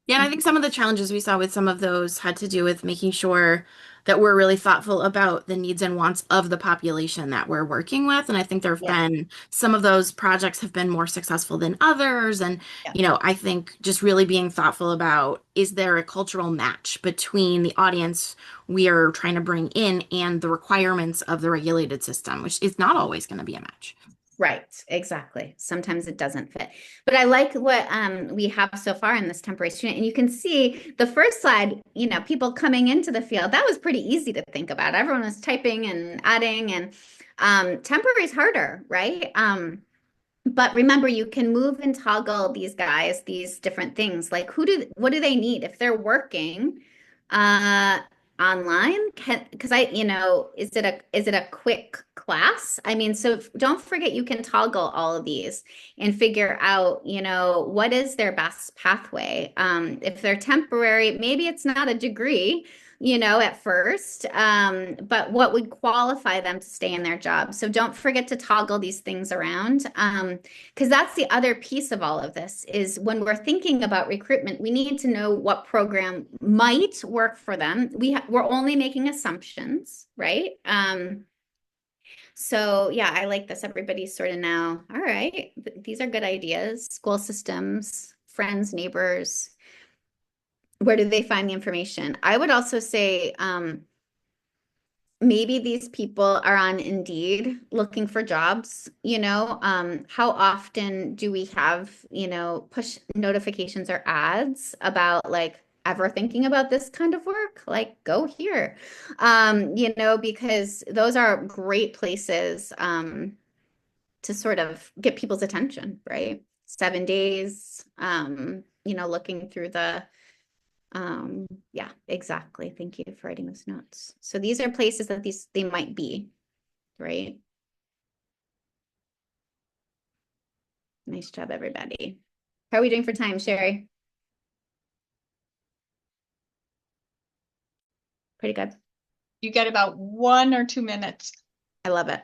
Yeah, and I think some of the challenges we saw with some of those had to do with making sure that we're really thoughtful about the needs and wants of the population that we're working with. And I think there have Yeah. been some of those projects have been more successful than others. And, Yeah. you know, I think just really being thoughtful about, is there a cultural match between the audience we are trying to bring in and the requirements of the regulated system, which is not always going to be a match. Right, exactly. Sometimes it doesn't fit. But I like what we have so far in this temporary student. And you can see the first slide, you know, people coming into the field, that was pretty easy to think about. Everyone was typing and adding, and temporary is harder, right? But remember, you can move and toggle these guys, these different things. Like what do they need if they're working online? Because you know, is it a quick class? I mean, so don't forget you can toggle all of these and figure out, you know, what is their best pathway. If they're temporary, maybe it's not a degree, you know, at first, but what would qualify them to stay in their job. So don't forget to toggle these things around, because that's the other piece of all of this is when we're thinking about recruitment, we need to know what program might work for them. We're only making assumptions, right? So yeah, I like this. Everybody's sort of now, all right, these are good ideas. School systems, friends, neighbors. Where do they find the information? I would also say maybe these people are on Indeed looking for jobs, you know, how often do we have, you know, push notifications or ads about like ever thinking about this kind of work? Like go here, you know, because those are great places to sort of get people's attention, right? 7 days, you know, looking through the yeah, exactly. Thank you for writing those notes. So these are places that they might be, right? Nice job, everybody. How are we doing for time, Sherry? Pretty good. You get about 1 or 2 minutes. I love it.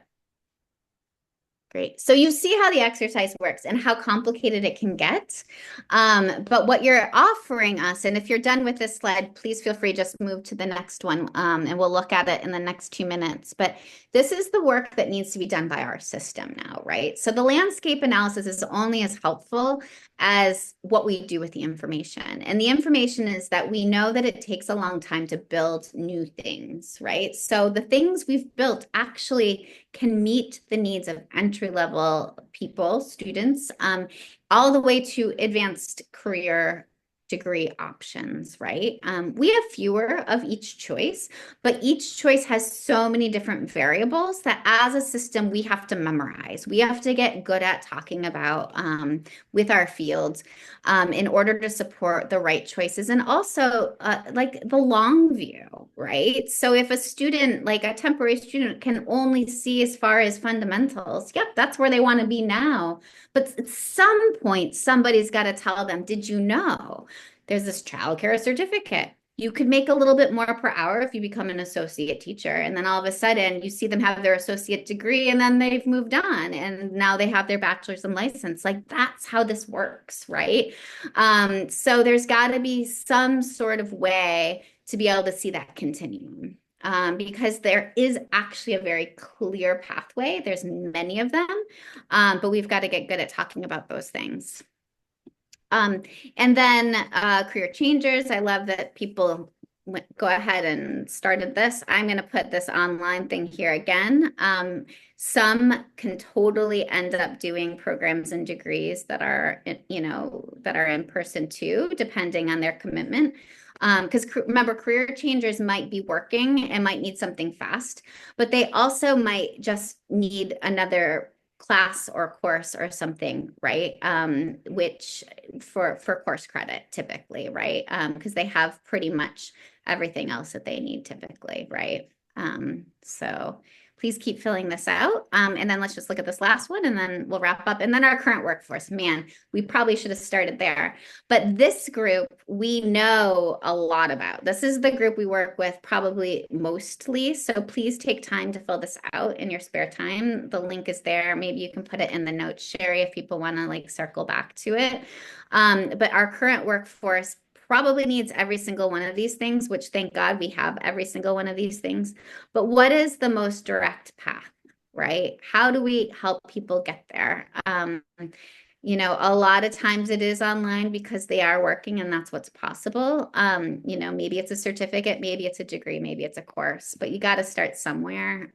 Great. So you see how the exercise works and how complicated it can get. But what you're offering us, and if you're done with this slide, please feel free to just move to the next one, and we'll look at it in the next 2 minutes. But this is the work that needs to be done by our system now, right? So the landscape analysis is only as helpful as what we do with the information. And the information is that we know that it takes a long time to build new things, right? So the things we've built actually can meet the needs of entry-level people, students, all the way to advanced career degree options, right? We have fewer of each choice, but each choice has so many different variables that as a system, we have to memorize. We have to get good at talking about with our fields in order to support the right choices and also like the long view, right? So if a student, like a temporary student, can only see as far as fundamentals, yep, that's where they want to be now. But at some point, somebody's got to tell them, did you know there's this childcare certificate? You could make a little bit more per hour if you become an associate teacher. And then all of a sudden you see them have their associate degree and then they've moved on and now they have their bachelor's and license. Like that's how this works, right? So there's got to be some sort of way to be able to see that continuum. Because there is actually a very clear pathway. There's many of them, but we've got to get good at talking about those things. And then career changers. I love that people go ahead and started this. I'm going to put this online thing here again. Some can totally end up doing programs and degrees that are, that are in person too, depending on their commitment. Because remember, career changers might be working and might need something fast, but they also might just need another class or course or something, right? Which for course credit typically, right? Because they have pretty much everything else that they need typically, right? So please keep filling this out. And then let's just look at this last one and then we'll wrap up. And then our current workforce, man, we probably should have started there. But this group, we know a lot about. This is the group we work with probably mostly. So please take time to fill this out in your spare time. The link is there. Maybe you can put it in the notes, Sherry, if people want to like circle back to it. But our current workforce probably needs every single one of these things, which thank God we have every single one of these things. But what is the most direct path, right? How do we help people get there? A lot of times it is online because they are working and that's what's possible. Maybe it's a certificate, maybe it's a degree, maybe it's a course, but you got to start somewhere.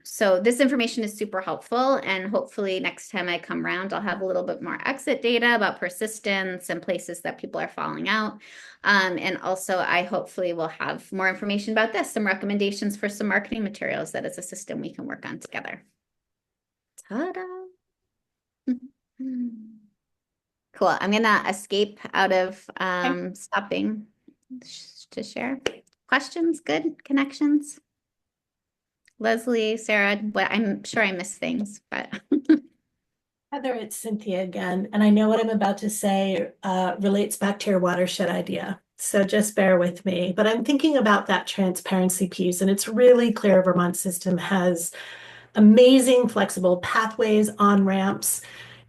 So this information is super helpful. And hopefully next time I come around, I'll have a little bit more exit data about persistence and places that people are falling out. And also I hopefully will have more information about this, some recommendations for some marketing materials that is a system we can work on together. Ta-da! Cool. I'm gonna escape out of stopping to share. Questions? Good connections? Leslie, Sarah, I'm sure I missed things, but Heather, it's Cynthia again, and I know what I'm about to say relates back to your watershed idea. So just bear with me. But I'm thinking about that transparency piece, and it's really clear Vermont system has amazing flexible pathways, on-ramps,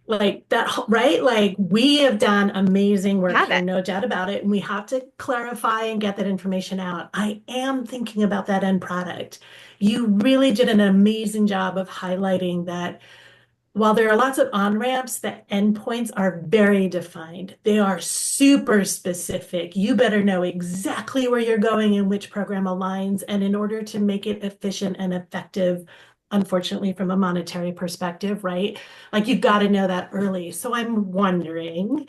like that, right? Like we have done amazing work here, no doubt about it. And we have to clarify and get that information out. I am thinking about that end product. You really did an amazing job of highlighting that while there are lots of on-ramps, the endpoints are very defined. They are super specific. You better know exactly where you're going and which program aligns. And in order to make it efficient and effective, unfortunately, from a monetary perspective, right? Like you've got to know that early. So I'm wondering,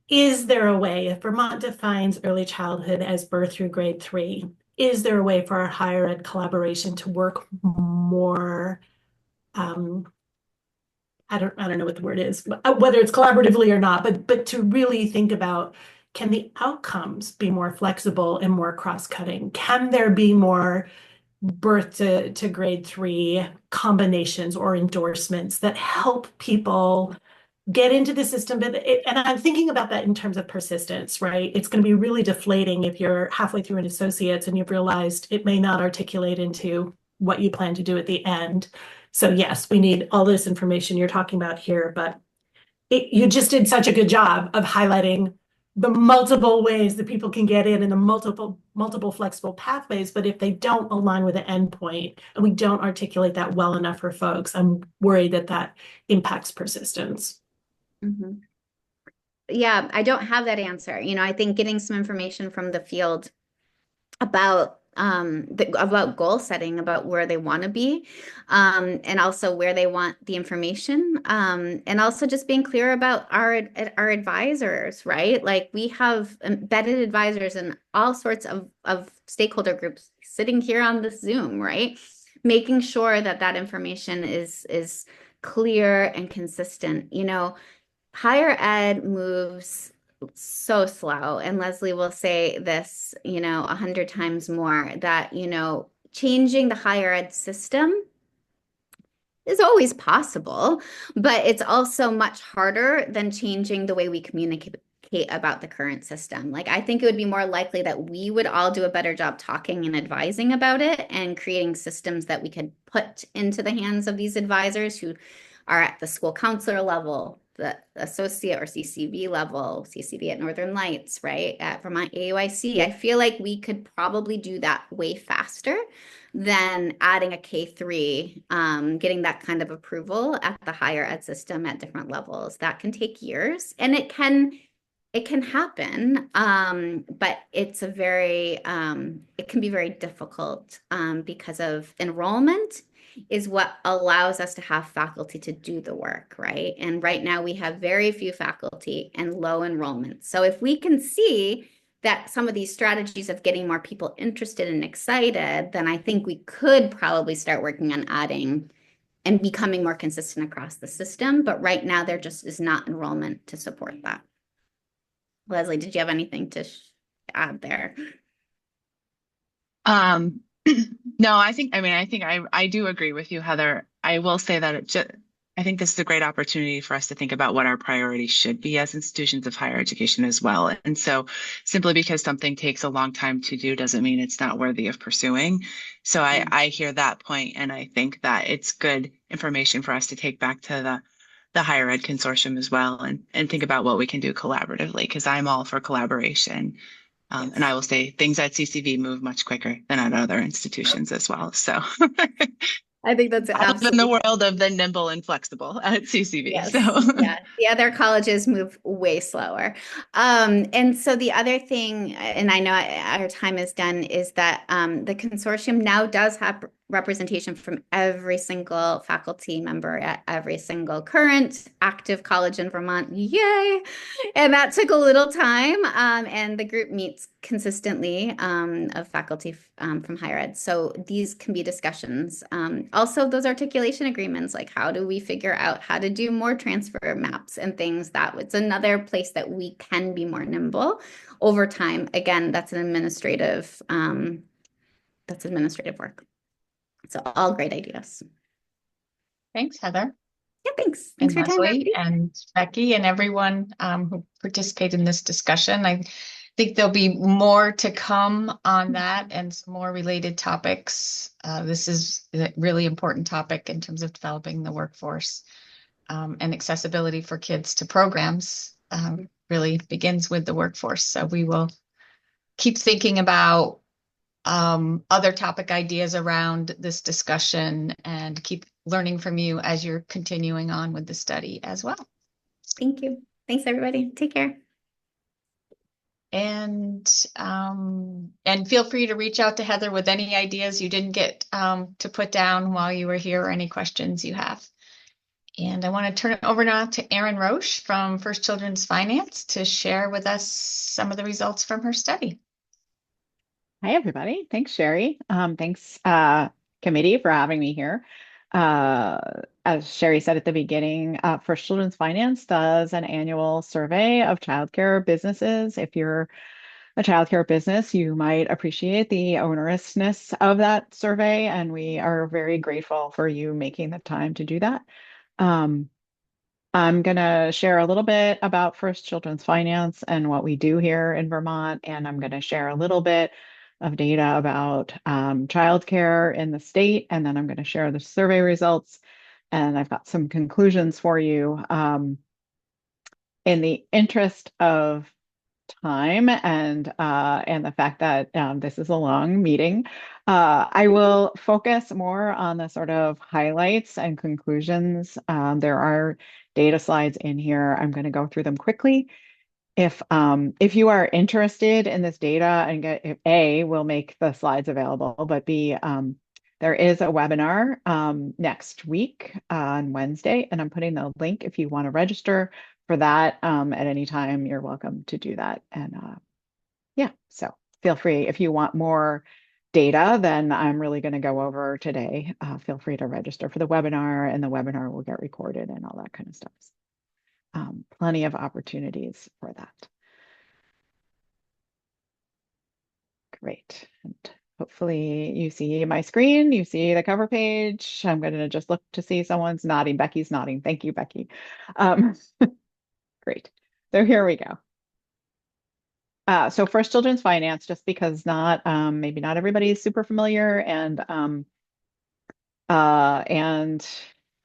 is there a way, if Vermont defines early childhood as birth through grade 3, is there a way for our higher ed collaboration to work more, I don't know what the word is, whether it's collaboratively or not, but to really think about, can the outcomes be more flexible and more cross-cutting? Can there be more birth to grade 3 combinations or endorsements that help people get into the system? And I'm thinking about that in terms of persistence, right? It's going to be really deflating if you're halfway through an associate's and you've realized it may not articulate into what you plan to do at the end. So yes, we need all this information you're talking about here, but you just did such a good job of highlighting the multiple ways that people can get in and the multiple flexible pathways. But if they don't align with the endpoint and we don't articulate that well enough for folks, I'm worried that impacts persistence. Mm-hmm. Yeah, I don't have that answer. I think getting some information from the field about about goal setting, about where they want to be, and also where they want the information, and also just being clear about our advisors, right? Like we have embedded advisors in all sorts of stakeholder groups sitting here on this Zoom, right? Making sure that information is clear and consistent. Higher ed moves so slow, and Leslie will say this 100 times more, that changing the higher ed system is always possible, but it's also much harder than changing the way we communicate about the current system. Like I think it would be more likely that we would all do a better job talking and advising about it and creating systems that we could put into the hands of these advisors who are at the school counselor level, the associate or CCV level, CCV at Northern Lights, right, at Vermont AUIC. I feel like we could probably do that way faster than adding a K3, getting that kind of approval at the higher ed system at different levels. That can take years, and it can It can happen, but it's a very, it can be very difficult because of enrollment is what allows us to have faculty to do the work, right? And right now we have very few faculty and low enrollment. So if we can see that some of these strategies of getting more people interested and excited, then I think we could probably start working on adding and becoming more consistent across the system. But right now there just is not enrollment to support that. Leslie, did you have anything to add there? No, I think I do agree with you, Heather. I will say that I think this is a great opportunity for us to think about what our priorities should be as institutions of higher education as well. And so simply because something takes a long time to do doesn't mean it's not worthy of pursuing. So I hear that point, and I think that it's good information for us to take back to the higher ed consortium as well, and think about what we can do collaboratively, because I'm all for collaboration. And I will say things at CCV move much quicker than at other institutions as well. So I think that's I live in the world of the nimble and flexible at CCV. Yes. So Yeah, the other colleges move way slower. And so the other thing, and I know our time is done, is that the consortium now does have representation from every single faculty member at every single current active college in Vermont. Yay! And that took a little time. And the group meets consistently of faculty from higher ed. So these can be discussions. Also, those articulation agreements, like how do we figure out how to do more transfer maps and things, that it's another place that we can be more nimble over time. Again, that's administrative work. So all great ideas. Thanks, Heather. Yeah, thanks. And Thanks for your time, Leslie everybody. and Becky and everyone who participated in this discussion. I think there'll be more to come on that and some more related topics. This is a really important topic in terms of developing the workforce, and accessibility for kids to programs really begins with the workforce. So we will keep thinking about other topic ideas around this discussion and keep learning from you as you're continuing on with the study as well. Thank you. Thanks, everybody. Take care. And feel free to reach out to Heather with any ideas you didn't get to put down while you were here, or any questions you have. And I want to turn it over now to Erin Roche from First Children's Finance to share with us some of the results from her study. Hi, everybody. Thanks, Sherry. Thanks, committee, for having me here. As Sherry said at the beginning, First Children's Finance does an annual survey of childcare businesses. If you're a childcare business, you might appreciate the onerousness of that survey, and we are very grateful for you making the time to do that. I'm going to share a little bit about First Children's Finance and what we do here in Vermont, and I'm going to share a little bit of data about childcare in the state, and then I'm going to share the survey results, and I've got some conclusions for you. In the interest of time and the fact that this is a long meeting, I will focus more on the sort of highlights and conclusions. There are data slides in here. I'm going to go through them quickly. If you are interested in this data, and A, we'll make the slides available, but B, there is a webinar next week on Wednesday, and I'm putting the link if you want to register for that at any time. You're welcome to do that. And yeah, so feel free. If you want more data than I'm really going to go over today, feel free to register for the webinar, and the webinar will get recorded and all that kind of stuff. Plenty of opportunities for that. Great. And hopefully you see my screen, you see the cover page. I'm going to just look to see someone's nodding. Becky's nodding. Thank you, Becky. Great. So here we go. So First Children's Finance, just because maybe not everybody is super familiar, and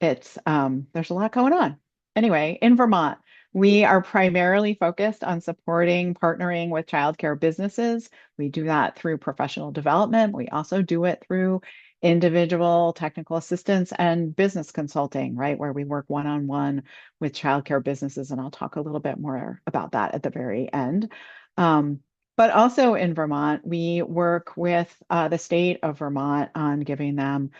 it's there's a lot going on. Anyway, in Vermont, we are primarily focused on partnering with childcare businesses. We do that through professional development. We also do it through individual technical assistance and business consulting, right, where we work one-on-one with childcare businesses. And I'll talk a little bit more about that at the very end. But also in Vermont, we work with the state of Vermont on giving them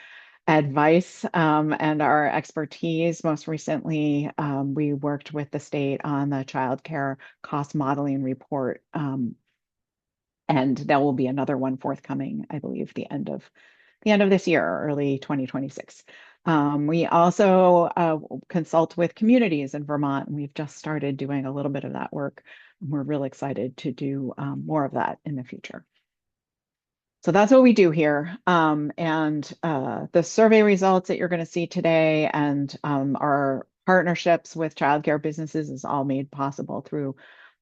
advice and our expertise. Most recently, we worked with the state on the childcare cost modeling report. And there will be another one forthcoming, I believe, the end of this year, early 2026. We also consult with communities in Vermont, and we've just started doing a little bit of that work. We're really excited to do more of that in the future. So that's what we do here. The survey results that you're going to see today and our partnerships with childcare businesses is all made possible through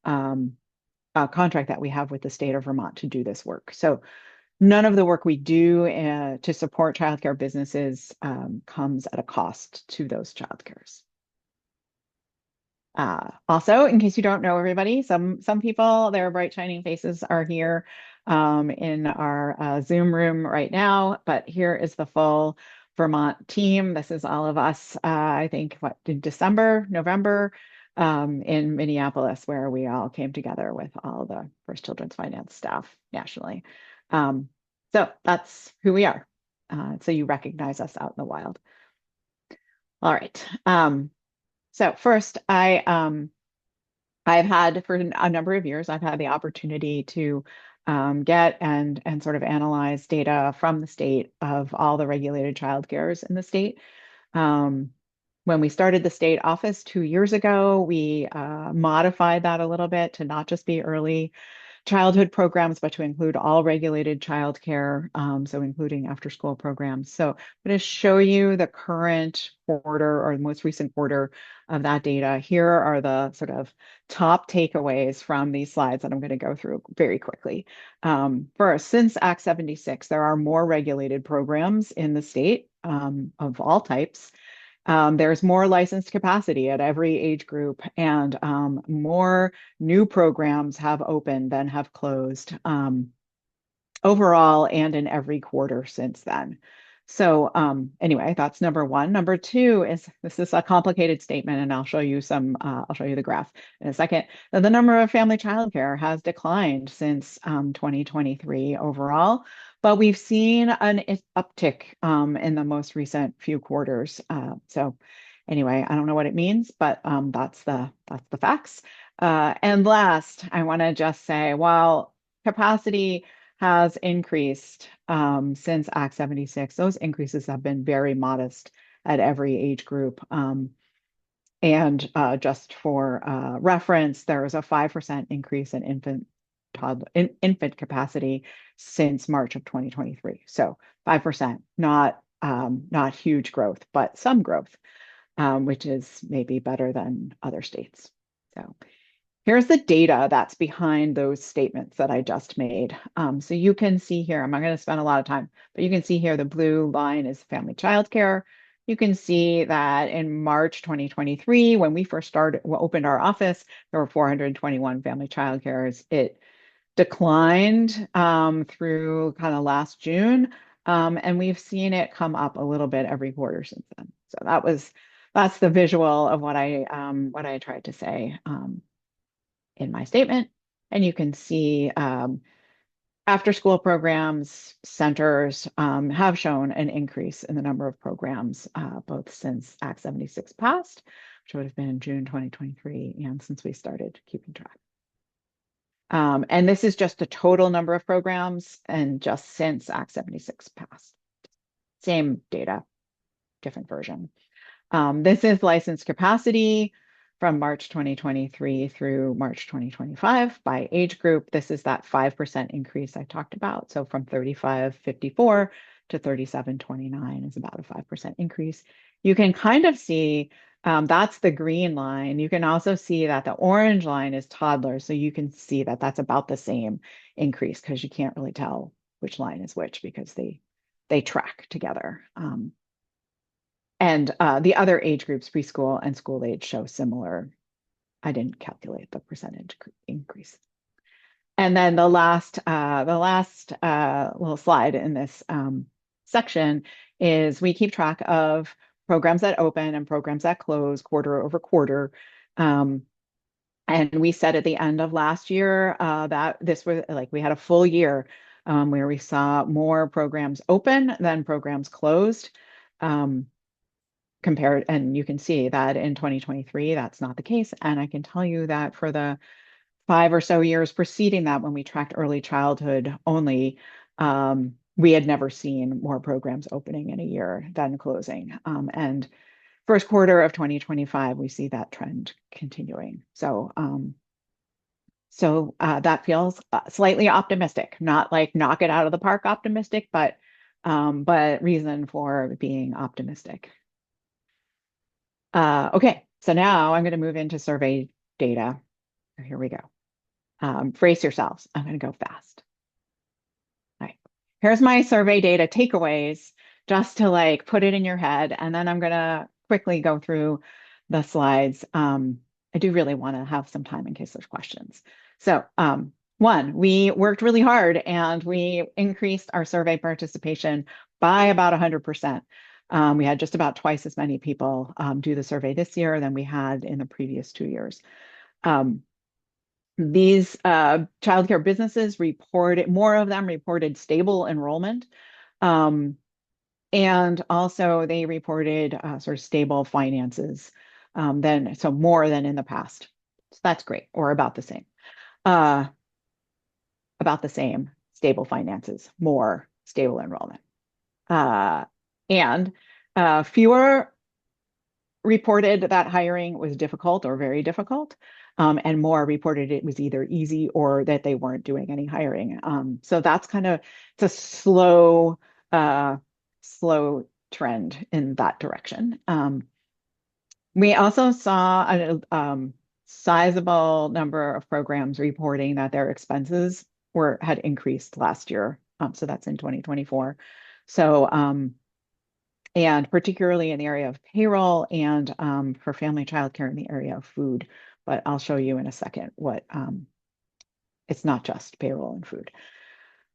a contract that we have with the state of Vermont to do this work. So none of the work we do to support childcare businesses comes at a cost to those childcares. Also, in case you don't know everybody, some people, their bright shining faces are here in our Zoom room right now, but here is the full Vermont team. This is all of us, I think, in November, in Minneapolis, where we all came together with all the First Children's Finance staff nationally. So that's who we are. So you recognize us out in the wild. All right. So first, I've had for a number of years, I've had the opportunity to get and sort of analyze data from the state of all the regulated childcares in the state. When we started the state office 2 years ago, we modified that a little bit to not just be early childhood programs, but to include all regulated childcare, so including after school programs. So I'm going to show you the current quarter or the most recent quarter of that data. Here are the sort of top takeaways from these slides that I'm going to go through very quickly. First, since Act 76, there are more regulated programs in the state of all types. There's more licensed capacity at every age group, and more new programs have opened than have closed overall and in every quarter since then. So anyway, that's number one. Number two is, this is a complicated statement, and I'll show you the graph in a second. The number of family childcare has declined since 2023 overall, but we've seen an uptick in the most recent few quarters. So anyway, I don't know what it means, but that's the facts. And last, I want to just say, while capacity has increased since Act 76, those increases have been very modest at every age group. And just for reference, there was a 5% increase in infant capacity since March of 2023. So 5%, not huge growth, but some growth, which is maybe better than other states. So here's the data that's behind those statements that I just made. So you can see here, I'm not going to spend a lot of time, but you can see here the blue line is family childcare. You can see that in March 2023, when we first opened our office, there were 421 family childcares. It declined through kind of last June, and we've seen it come up a little bit every quarter since then. So that's the visual of what I tried to say in my statement. And you can see after school programs, centers have shown an increase in the number of programs, both since Act 76 passed, which would have been in June 2023, and since we started keeping track. And this is just the total number of programs, and just since Act 76 passed. Same data, different version. This is licensed capacity from March 2023 through March 2025 by age group. This is that 5% increase I talked about. So from 35.54 to 37.29 is about a 5% increase. You can kind of see that's the green line. You can also see that the orange line is toddlers. So you can see that that's about the same increase, because you can't really tell which line is which because they track together. And the other age groups, preschool and school age, show similar. I didn't calculate the percentage increase. And then the last little slide in this section is we keep track of programs that open and programs that close quarter over quarter. And we said at the end of last year that this was like we had a full year where we saw more programs open than programs closed. Compared, and you can see that in 2023, that's not the case. And I can tell you that for the 5 or so years preceding that, when we tracked early childhood only, we had never seen more programs opening in a year than closing. And first quarter of 2025, we see that trend continuing. So that feels slightly optimistic, not like knock it out of the park optimistic, but reason for being optimistic. Okay, so now I'm going to move into survey data. Here we go. Brace yourselves. I'm going to go fast. All right. Here's my survey data takeaways, just to like put it in your head, and then I'm going to quickly go through the slides. I do really want to have some time in case there's questions. So, one, we worked really hard and we increased our survey participation by about 100%. We had just about twice as many people do the survey this year than we had in the previous 2 years. These childcare businesses reported, more of them reported stable enrollment. And also they reported sort of stable finances so more than in the past. So that's great, or about the same. About the same, stable finances, more stable enrollment. And fewer reported that hiring was difficult or very difficult, and more reported it was either easy or that they weren't doing any hiring. So that's kind of, it's a slow trend in that direction. We also saw a sizable number of programs reporting that their expenses had increased last year. So that's in 2024. So, and particularly in the area of payroll and for family childcare in the area of food. But I'll show you in a second what it's not just payroll and food.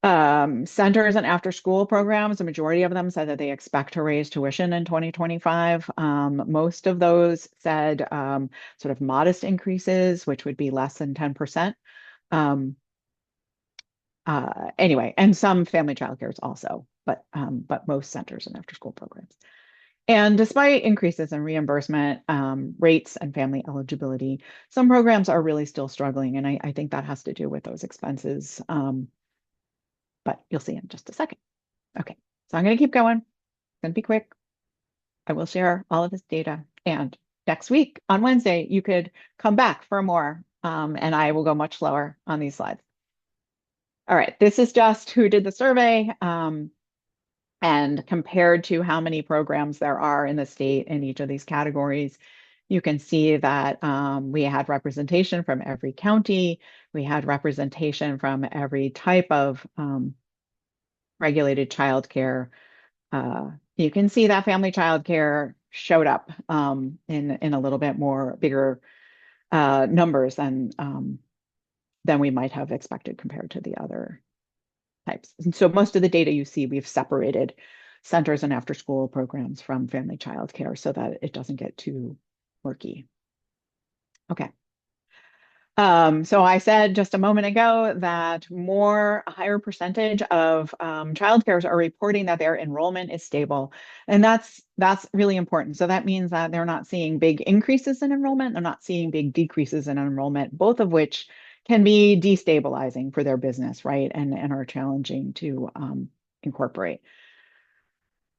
Centers and after school programs, the majority of them said that they expect to raise tuition in 2025. Most of those said sort of modest increases, which would be less than 10%. Anyway, and some family childcares also, but most centers and after school programs. And despite increases in reimbursement rates and family eligibility, some programs are really still struggling. And I think that has to do with those expenses. But you'll see in just a second. Okay, so I'm going to keep going. It's going to be quick. I will share all of this data. And next week on Wednesday, you could come back for more. And I will go much slower on these slides. All right, this is just who did the survey and compared to how many programs there are in the state in each of these categories. You can see that we had representation from every county. We had representation from every type of regulated childcare. You can see that family childcare showed up in a little bit more bigger numbers than we might have expected compared to the other types. And so most of the data you see, we've separated centers and after school programs from family childcare so that it doesn't get too murky. Okay. So I said just a moment ago that a higher percentage of childcares are reporting that their enrollment is stable. And that's really important. So that means that they're not seeing big increases in enrollment. They're not seeing big decreases in enrollment, both of which can be destabilizing for their business, right? And are challenging to incorporate.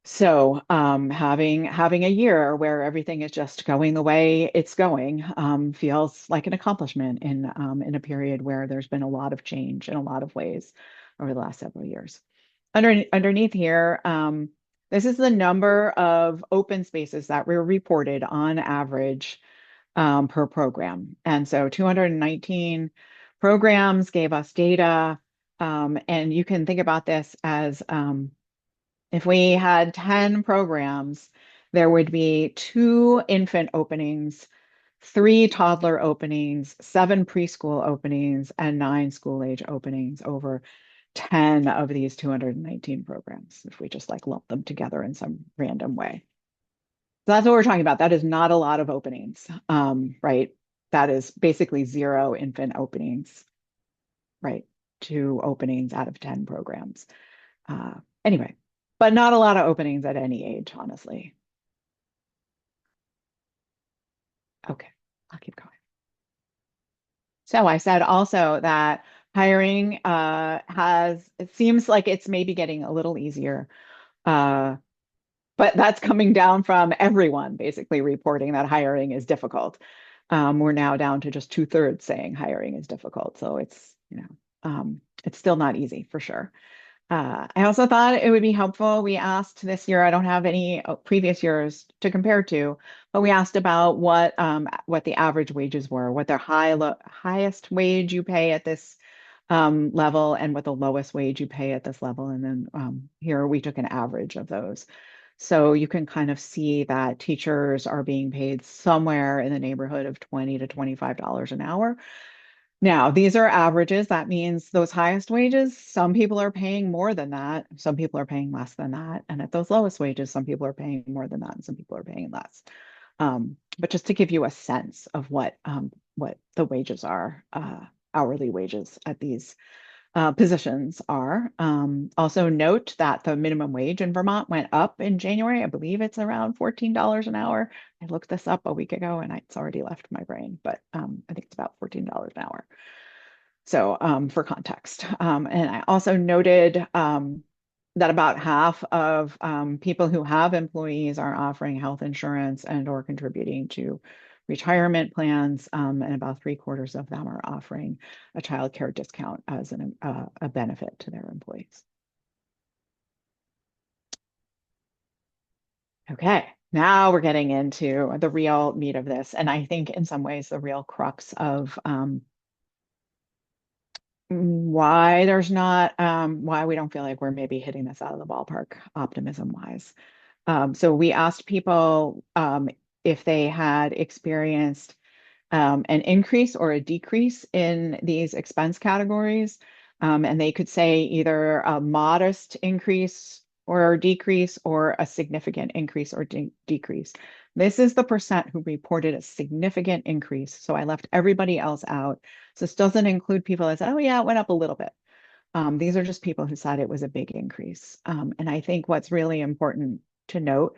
So having a year where everything is just going the way it's going feels like an accomplishment in a period where there's been a lot of change in a lot of ways over the last several years. Underneath here, this is the number of open spaces that were reported on average per program. And so 219 programs gave us data. And you can think about this as if we had 10 programs, there would be 2 infant openings, 3 toddler openings, 7 preschool openings, and 9 school age openings over 10 of these 219 programs if we just like lump them together in some random way. So that's what we're talking about. That is not a lot of openings, right? That is basically 0 infant openings, right? 2 openings out of 10 programs. Anyway, but not a lot of openings at any age, honestly. Okay, I'll keep going. So I said also that hiring it seems like it's maybe getting a little easier. But that's coming down from everyone basically reporting that hiring is difficult. We're now down to just 2/3 saying hiring is difficult. So it's, it's still not easy for sure. I also thought it would be helpful. We asked this year, I don't have any previous years to compare to, but we asked about what the average wages were, what their highest wage you pay at this level and what the lowest wage you pay at this level. And then here we took an average of those. So you can kind of see that teachers are being paid somewhere in the neighborhood of $20 to $25 an hour. Now, these are averages. That means those highest wages, some people are paying more than that. Some people are paying less than that. And at those lowest wages, some people are paying more than that and some people are paying less. But just to give you a sense of what the wages are, hourly wages at these positions are. Also note that the minimum wage in Vermont went up in January. I believe it's around $14 an hour. I looked this up a week ago and it's already left my brain, but I think it's about $14 an hour. So for context. And I also noted that about half of people who have employees are offering health insurance and or contributing to retirement plans, and about 3/4 of them are offering a child care discount as a benefit to their employees. Okay, now we're getting into the real meat of this, and I think in some ways the real crux of why there's not, why we don't feel like we're maybe hitting this out of the ballpark optimism-wise. So we asked people if they had experienced an increase or a decrease in these expense categories, and they could say either a modest increase or decrease or a significant increase or decrease. This is the percent who reported a significant increase. So I left everybody else out. So this doesn't include people that said, oh yeah, it went up a little bit. These are just people who said it was a big increase. And I think what's really important to note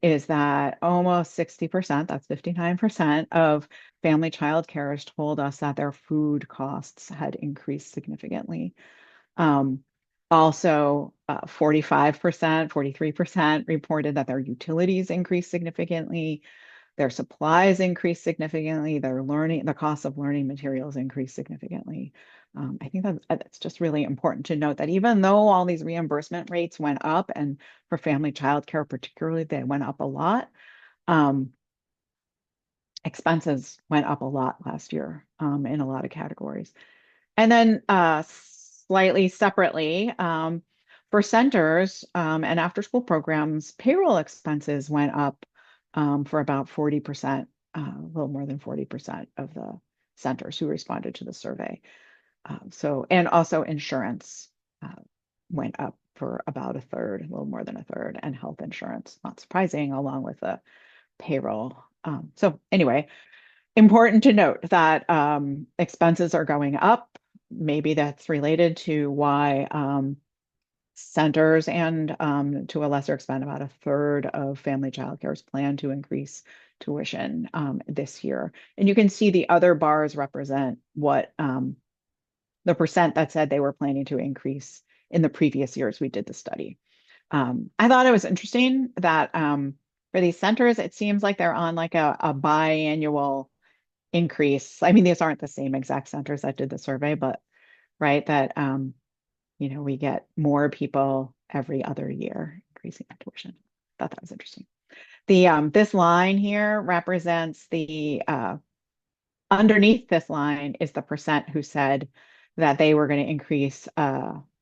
is that almost 60%, that's 59% of family child carers told us that their food costs had increased significantly. Also, 45%, 43% reported that their utilities increased significantly, their supplies increased significantly, the cost of learning materials increased significantly. I think that's just really important to note that even though all these reimbursement rates went up, and for family child care particularly, they went up a lot, expenses went up a lot last year in a lot of categories. And then slightly separately, for centers and after school programs, payroll expenses went up for about 40%, a little more than 40% of the centers who responded to the survey. And also insurance went up for about 1/3, a little more than 1/3, and health insurance, not surprising, along with the payroll. So anyway, important to note that expenses are going up. Maybe that's related to why centers and to a lesser extent, about 1/3 of family child cares plan to increase tuition this year. And you can see the other bars represent what the percent that said they were planning to increase in the previous years we did the study. I thought it was interesting that for these centers, it seems like they're on like a biannual increase. I mean, these aren't the same exact centers that did the survey, but right, that we get more people every other year increasing their tuition. Thought that was interesting. This line here represents the underneath this line is the percent who said that they were going to increase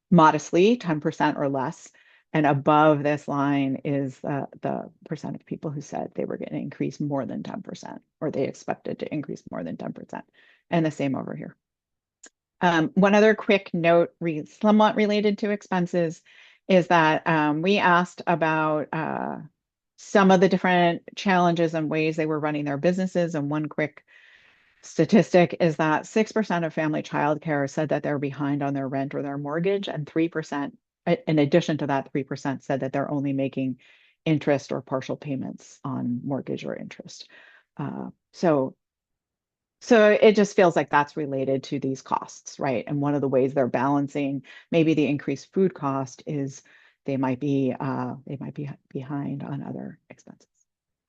modestly, 10% or less. And above this line is the percent of people who said they were going to increase more than 10%, or they expected to increase more than 10%. And the same over here. One other quick note, somewhat related to expenses, is that we asked about some of the different challenges and ways they were running their businesses. And one quick statistic is that 6% of family childcare said that they're behind on their rent or their mortgage, and 3%, in addition to that, 3% said that they're only making interest or partial payments on mortgage or interest. So it just feels like that's related to these costs, right? And one of the ways they're balancing maybe the increased food cost is they might be behind on other expenses.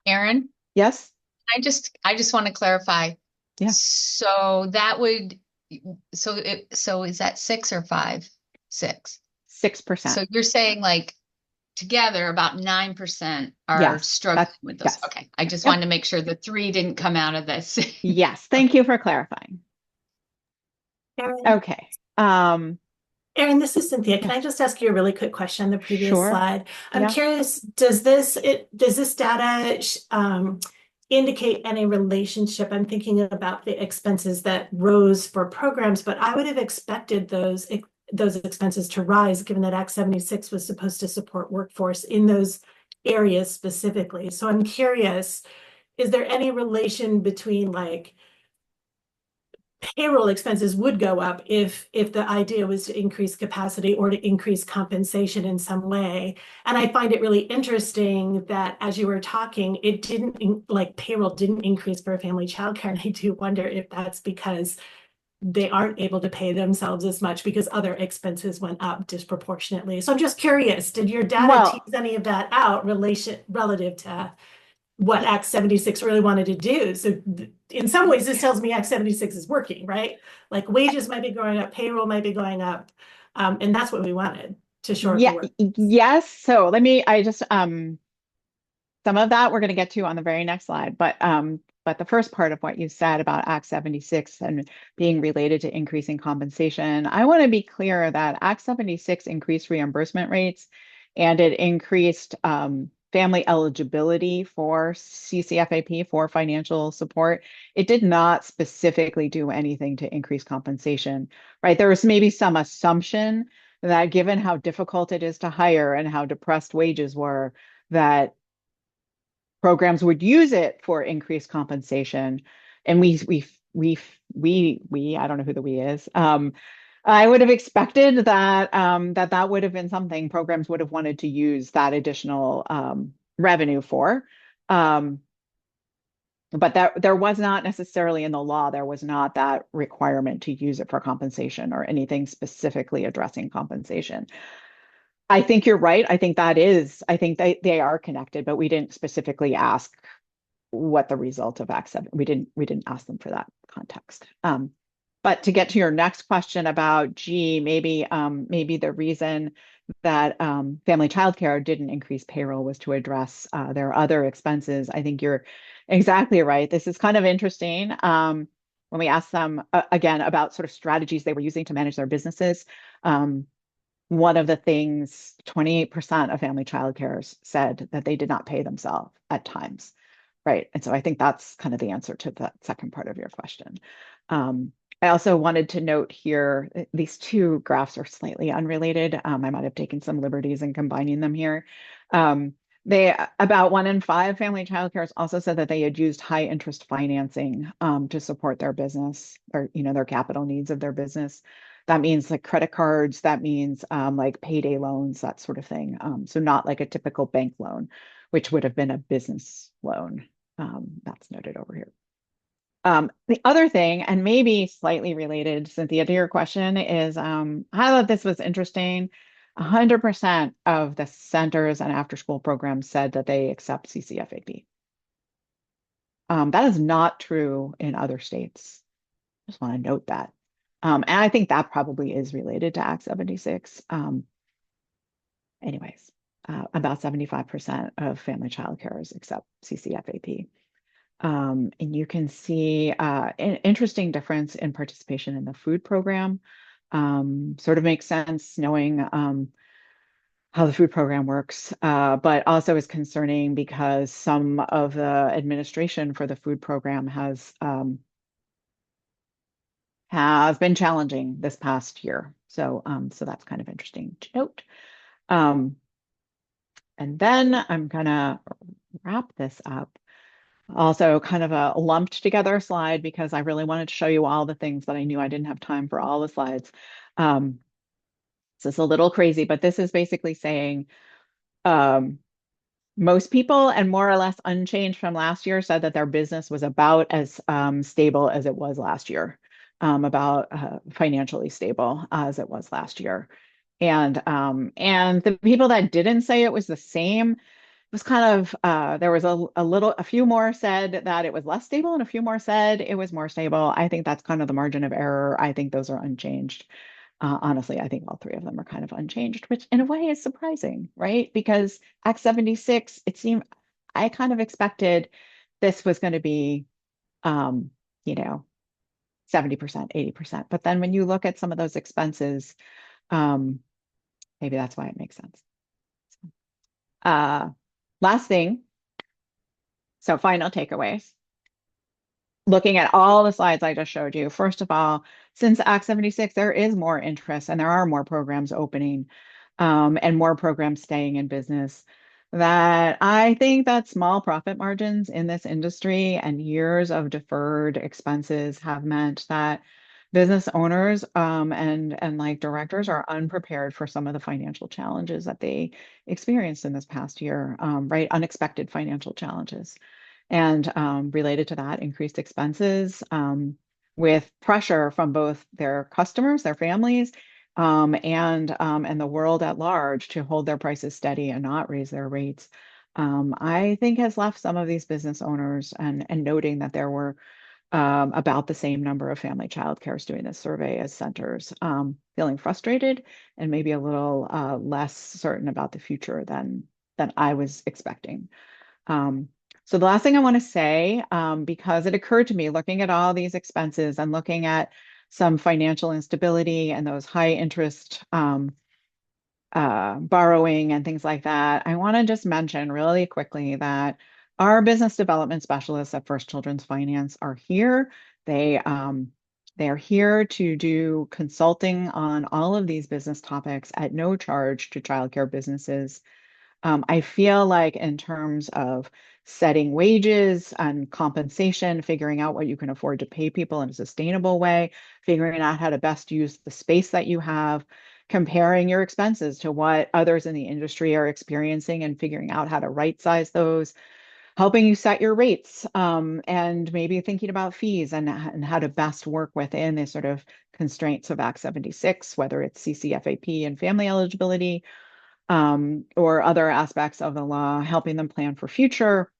Erin, Yes? I just want to clarify. Yeah. So is that 6 or 5? 6. 6%. So you're saying like together about 9% are Yes, struggling with those. yes. Okay. I just Yep. wanted to make sure the 3 didn't come out of this. Yes, thank you for clarifying. Erin, Okay. Erin, this is Cynthia. Can I just ask you a really quick question on the previous Sure. slide? I'm Yeah. curious, does this data indicate any relationship? I'm thinking about the expenses that rose for programs, but I would have expected those expenses to rise, given that Act 76 was supposed to support workforce in those areas specifically. So I'm curious, is there any relation between like payroll expenses would go up if the idea was to increase capacity or to increase compensation in some way? And I find it really interesting that as you were talking, it didn't like payroll didn't increase for family childcare. And I do wonder if that's because they aren't able to pay themselves as much because other expenses went up disproportionately. So I'm just curious, did your data Well- tease any of that out relative to what Act 76 really wanted to do? So in some ways, this tells me Act 76 is working, right? Like wages might be going up, payroll might be going up, and that's what we wanted to shore up the work. Yes. So some of that we're going to get to on the very next slide, but the first part of what you said about Act 76 and being related to increasing compensation, I want to be clear that Act 76 increased reimbursement rates and it increased family eligibility for CCFAP, for financial support. It did not specifically do anything to increase compensation, right? There was maybe some assumption that given how difficult it is to hire and how depressed wages were, that programs would use it for increased compensation. And we, I don't know who the we is. I would have expected that that would have been something programs would have wanted to use that additional revenue for. But that there was not necessarily in the law, there was not that requirement to use it for compensation or anything specifically addressing compensation. I think you're right. I think they are connected, but we didn't specifically ask what the result of Act 7. We didn't ask them for that context. But to get to your next question about, maybe the reason that family childcare didn't increase payroll was to address their other expenses. I think you're exactly right. This is kind of interesting. When we asked them again about sort of strategies they were using to manage their businesses, one of the things, 28% of family childcare said that they did not pay themselves at times, right? And so I think that's kind of the answer to the second part of your question. I also wanted to note here, these two graphs are slightly unrelated. I might have taken some liberties in combining them here. About 1 in 5 family childcares also said that they had used high interest financing to support their business or, their capital needs of their business. That means like credit cards, that means like payday loans, that sort of thing. So not like a typical bank loan, which would have been a business loan. That's noted over here. The other thing, and maybe slightly related, Cynthia, to your question, is I thought this was interesting. 100% of the centers and after-school programs said that they accept CCFAP. That is not true in other states. Just want to note that. And I think that probably is related to Act 76. Anyways, about 75% of family childcares accept CCFAP. And you can see an interesting difference in participation in the food program. Sort of makes sense knowing how the food program works, but also is concerning because some of the administration for the food program has has been challenging this past year. So, so that's kind of interesting to note. And then I'm gonna wrap this up. Also, kind of a lumped together slide because I really wanted to show you all the things that I knew I didn't have time for all the slides. This is a little crazy, but this is basically saying most people and more or less unchanged from last year said that their business was about as stable as it was last year, about financially stable as it was last year. And the people that didn't say it was the same, it was kind of there was a few more said that it was less stable and a few more said it was more stable. I think that's kind of the margin of error. I think those are unchanged. Honestly, I think all three of them are kind of unchanged, which in a way is surprising, right? Because Act 76, it seemed I kind of expected this was going to be, you know, 70%, 80%. But then when you look at some of those expenses, maybe that's why it makes sense. Last thing. So final takeaways. Looking at all the slides I just showed you, first of all, since Act 76, there is more interest and there are more programs opening and more programs staying in business. That I think that small profit margins in this industry and years of deferred expenses have meant that business owners and like directors are unprepared for some of the financial challenges that they experienced in this past year, right? Unexpected financial challenges. And related to that, increased expenses with pressure from both their customers, their families, and the world at large to hold their prices steady and not raise their rates, I think has left some of these business owners and noting that there were about the same number of family childcares doing this survey as centers, feeling frustrated and maybe a little less certain about the future than I was expecting. So the last thing I want to say, because it occurred to me looking at all these expenses and looking at some financial instability and those high interest borrowing and things like that, I want to just mention really quickly that our business development specialists at First Children's Finance are here. They are here to do consulting on all of these business topics at no charge to childcare businesses. I feel like in terms of setting wages and compensation, figuring out what you can afford to pay people in a sustainable way, figuring out how to best use the space that you have, comparing your expenses to what others in the industry are experiencing and figuring out how to right size those, helping you set your rates, and maybe thinking about fees and how to best work within the sort of constraints of Act 76, whether it's CCFAP and family eligibility, or other aspects of the law, helping them plan for future,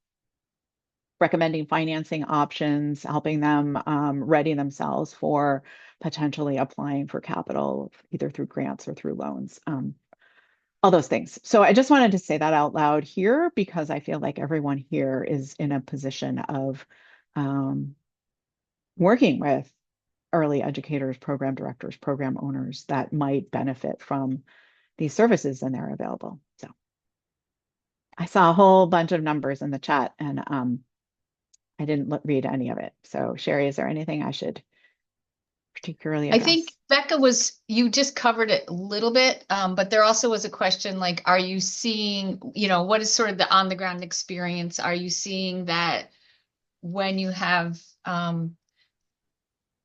recommending financing options, helping them ready themselves for potentially applying for capital, either through grants or through loans, all those things. So I just wanted to say that out loud here because I feel like everyone here is in a position of working with early educators, program directors, program owners that might benefit from these services and they're available. So I saw a whole bunch of numbers in the chat and I didn't read any of it. So Sherry, is there anything I should particularly address? I think Becca you just covered it a little bit, but there also was a question like, are you seeing, what is sort of the on the ground experience? Are you seeing that when you have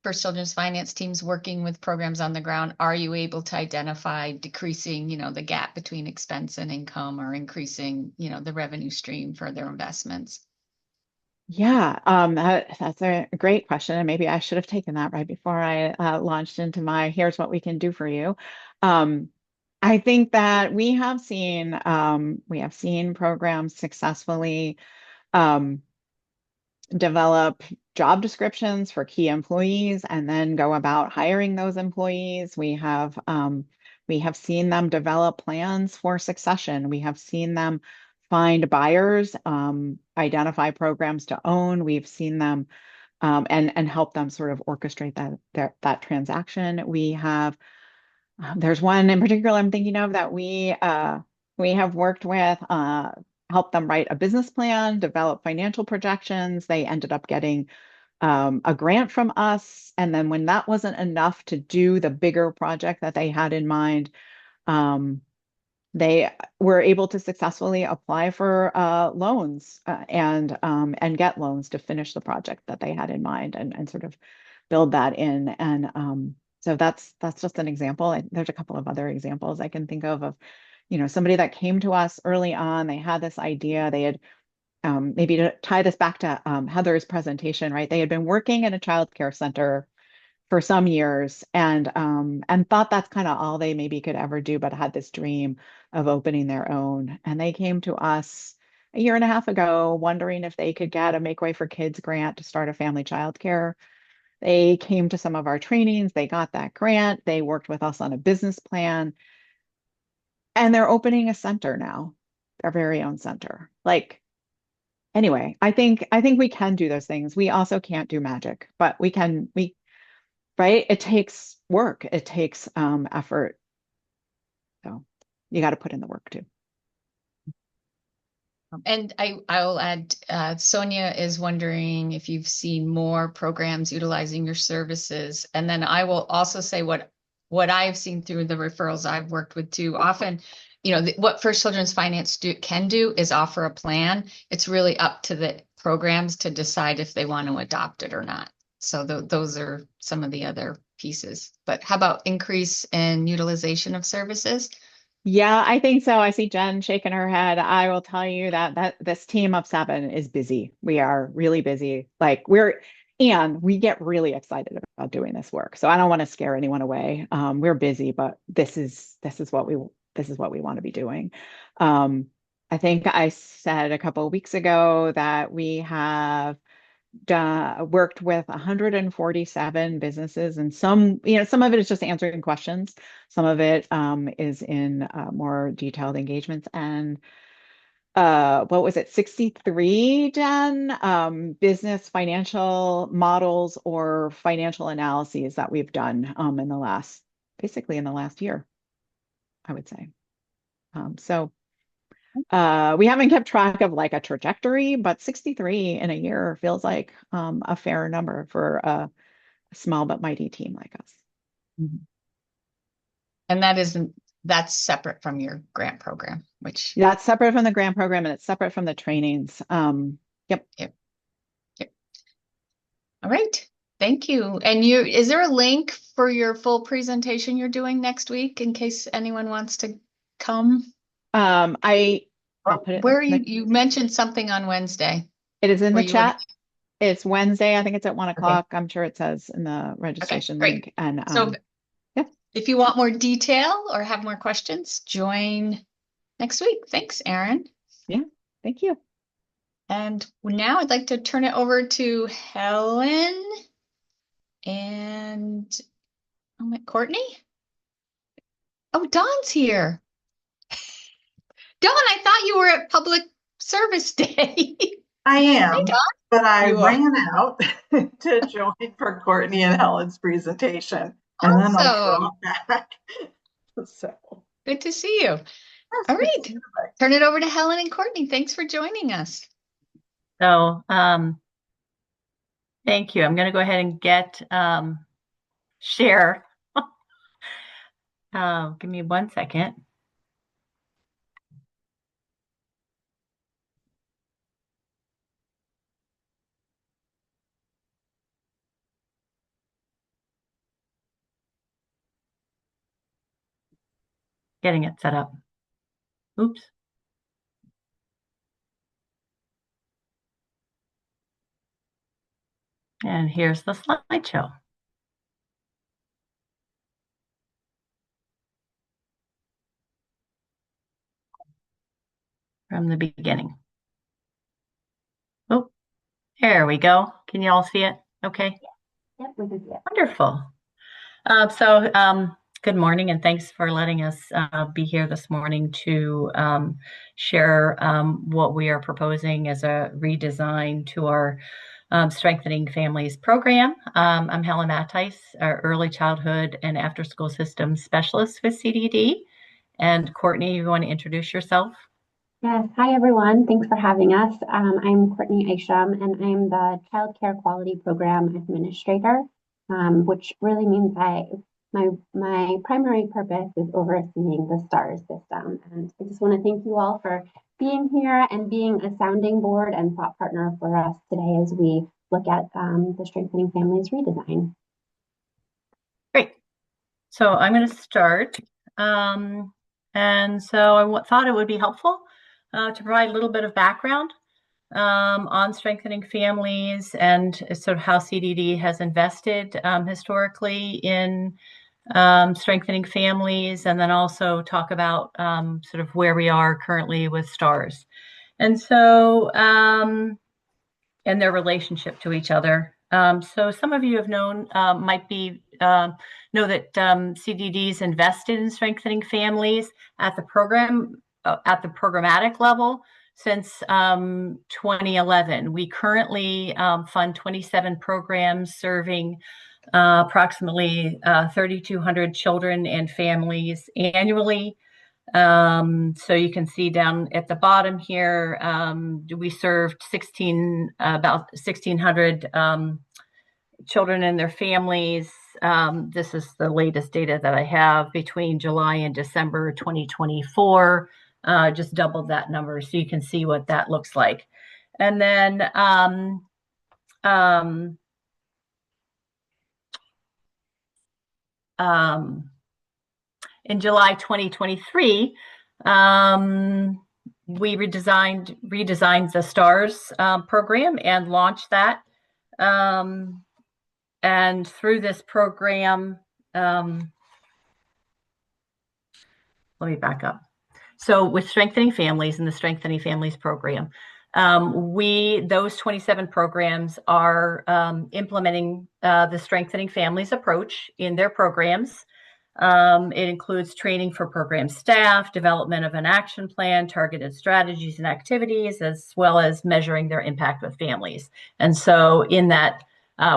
First Children's Finance teams working with programs on the ground, are you able to identify decreasing, the gap between expense and income or increasing, the revenue stream for their investments? Yeah, that's a great question. And maybe I should have taken that right before I launched into my here's what we can do for you. I think that we have seen programs successfully develop job descriptions for key employees and then go about hiring those employees. We have seen them develop plans for succession. We have seen them find buyers, identify programs to own. We've seen them and help them sort of orchestrate that transaction. We have there's one in particular I'm thinking of that we have worked with, help them write a business plan, develop financial projections. They ended up getting a grant from us. And then when that wasn't enough to do the bigger project that they had in mind, they were able to successfully apply for loans and get loans to finish the project that they had in mind and sort of build that in. And so that's just an example. And there's a couple of other examples I can think of, somebody that came to us early on. They had this idea. They had maybe to tie this back to Heather's presentation, right? They had been working in a child care center for some years and thought that's kind of all they maybe could ever do, but had this dream of opening their own. And they came to us a year and a half ago, wondering if they could get a Make Way for Kids grant to start a family childcare. They came to some of our trainings, they got that grant, they worked with us on a business plan, and they're opening a center now, their very own center. Anyway, I think we can do those things. We also can't do magic, but right? It takes work. It takes effort. So you got to put in the work too. And I'll add, Sonia is wondering if you've seen more programs utilizing your services. And then I will also say what I've seen through the referrals I've worked with too. Often, what First Children's Finance can do is offer a plan. It's really up to the programs to decide if they want to adopt it or not. So those are some of the other pieces. But how about increase in utilization of services? Yeah, I think so. I see Jen shaking her head. I will tell you that this team of 7 is busy. We are really busy. And we get really excited about doing this work. So I don't want to scare anyone away. We're busy, but this is what we want to be doing. I think I said a couple of weeks ago that we have worked with 147 businesses, and some of it is just answering questions. Some of it is in more detailed engagements. And what was it? 63, Jen, business financial models or financial analyses that we've done basically in the last year, I would say. So we haven't kept track of a trajectory, but 63 in a year feels like a fair number for a small but mighty team like us. Mm-hmm. And that's separate from your grant program, which that's separate from the grant program, and it's separate from the trainings. Yep. All right. Thank you. And is there a link for your full presentation you're doing next week in case anyone wants to come? I'll put it where you mentioned something on Wednesday. It is in the chat. It's Wednesday. I think it's at 1 o'clock. Okay. I'm sure it says in the registration link. And so if you want more detail or have more questions, join next week. Thanks, Erin. Yeah, thank you. And now I'd like to turn it over to Helen and Courtney. Oh, Dawn's here. Dawn, I thought you were at Public Service Day. I am, Hey, Dawn. but I ran out to join for Courtney and Helen's presentation. And then I'll drop back. So good to see you. All right. Turn it over to Helen and Courtney. Thanks for joining us. So thank you. I'm going to go ahead and get share. Give me 1 second. Getting it set up. Oops. And here's the slideshow. From the beginning. Oh, there we go. Can you all see it? Okay. Yep, we did. Wonderful. Good morning, and thanks for letting us be here this morning to share what we are proposing as a redesign to our Strengthening Families program. I'm Helen Mattice, our Early Childhood and After School Systems Specialist with CDD. And Courtney, you want to introduce yourself? Yes, hi everyone. Thanks for having us. I'm Courtney Isham, and I'm the Child Care Quality Program Administrator, which really means my primary purpose is overseeing the STARS system. And I just want to thank you all for being here and being a sounding board and thought partner for us today as we look at the Strengthening Families redesign. Great. So I'm going to start. And so I thought it would be helpful to provide a little bit of background on strengthening families and sort of how CDD has invested historically in strengthening families, and then also talk about sort of where we are currently with STARS. And so, and their relationship to each other. So some of you have known, might be, know that CDD's invested in strengthening families at the programmatic level since 2011. We currently fund 27 programs serving approximately 3,200 children and families annually. So you can see down at the bottom here, we served about 1,600 children and their families. This is the latest data that I have between July and December 2024, just doubled that number. So you can see what that looks like. And then in July 2023, we redesigned the STARS program and launched that. And through this program, let me back up. So with Strengthening Families and the Strengthening Families program, those 27 programs are implementing the Strengthening Families approach in their programs. It includes training for program staff, development of an action plan, targeted strategies and activities, as well as measuring their impact with families. And so in that,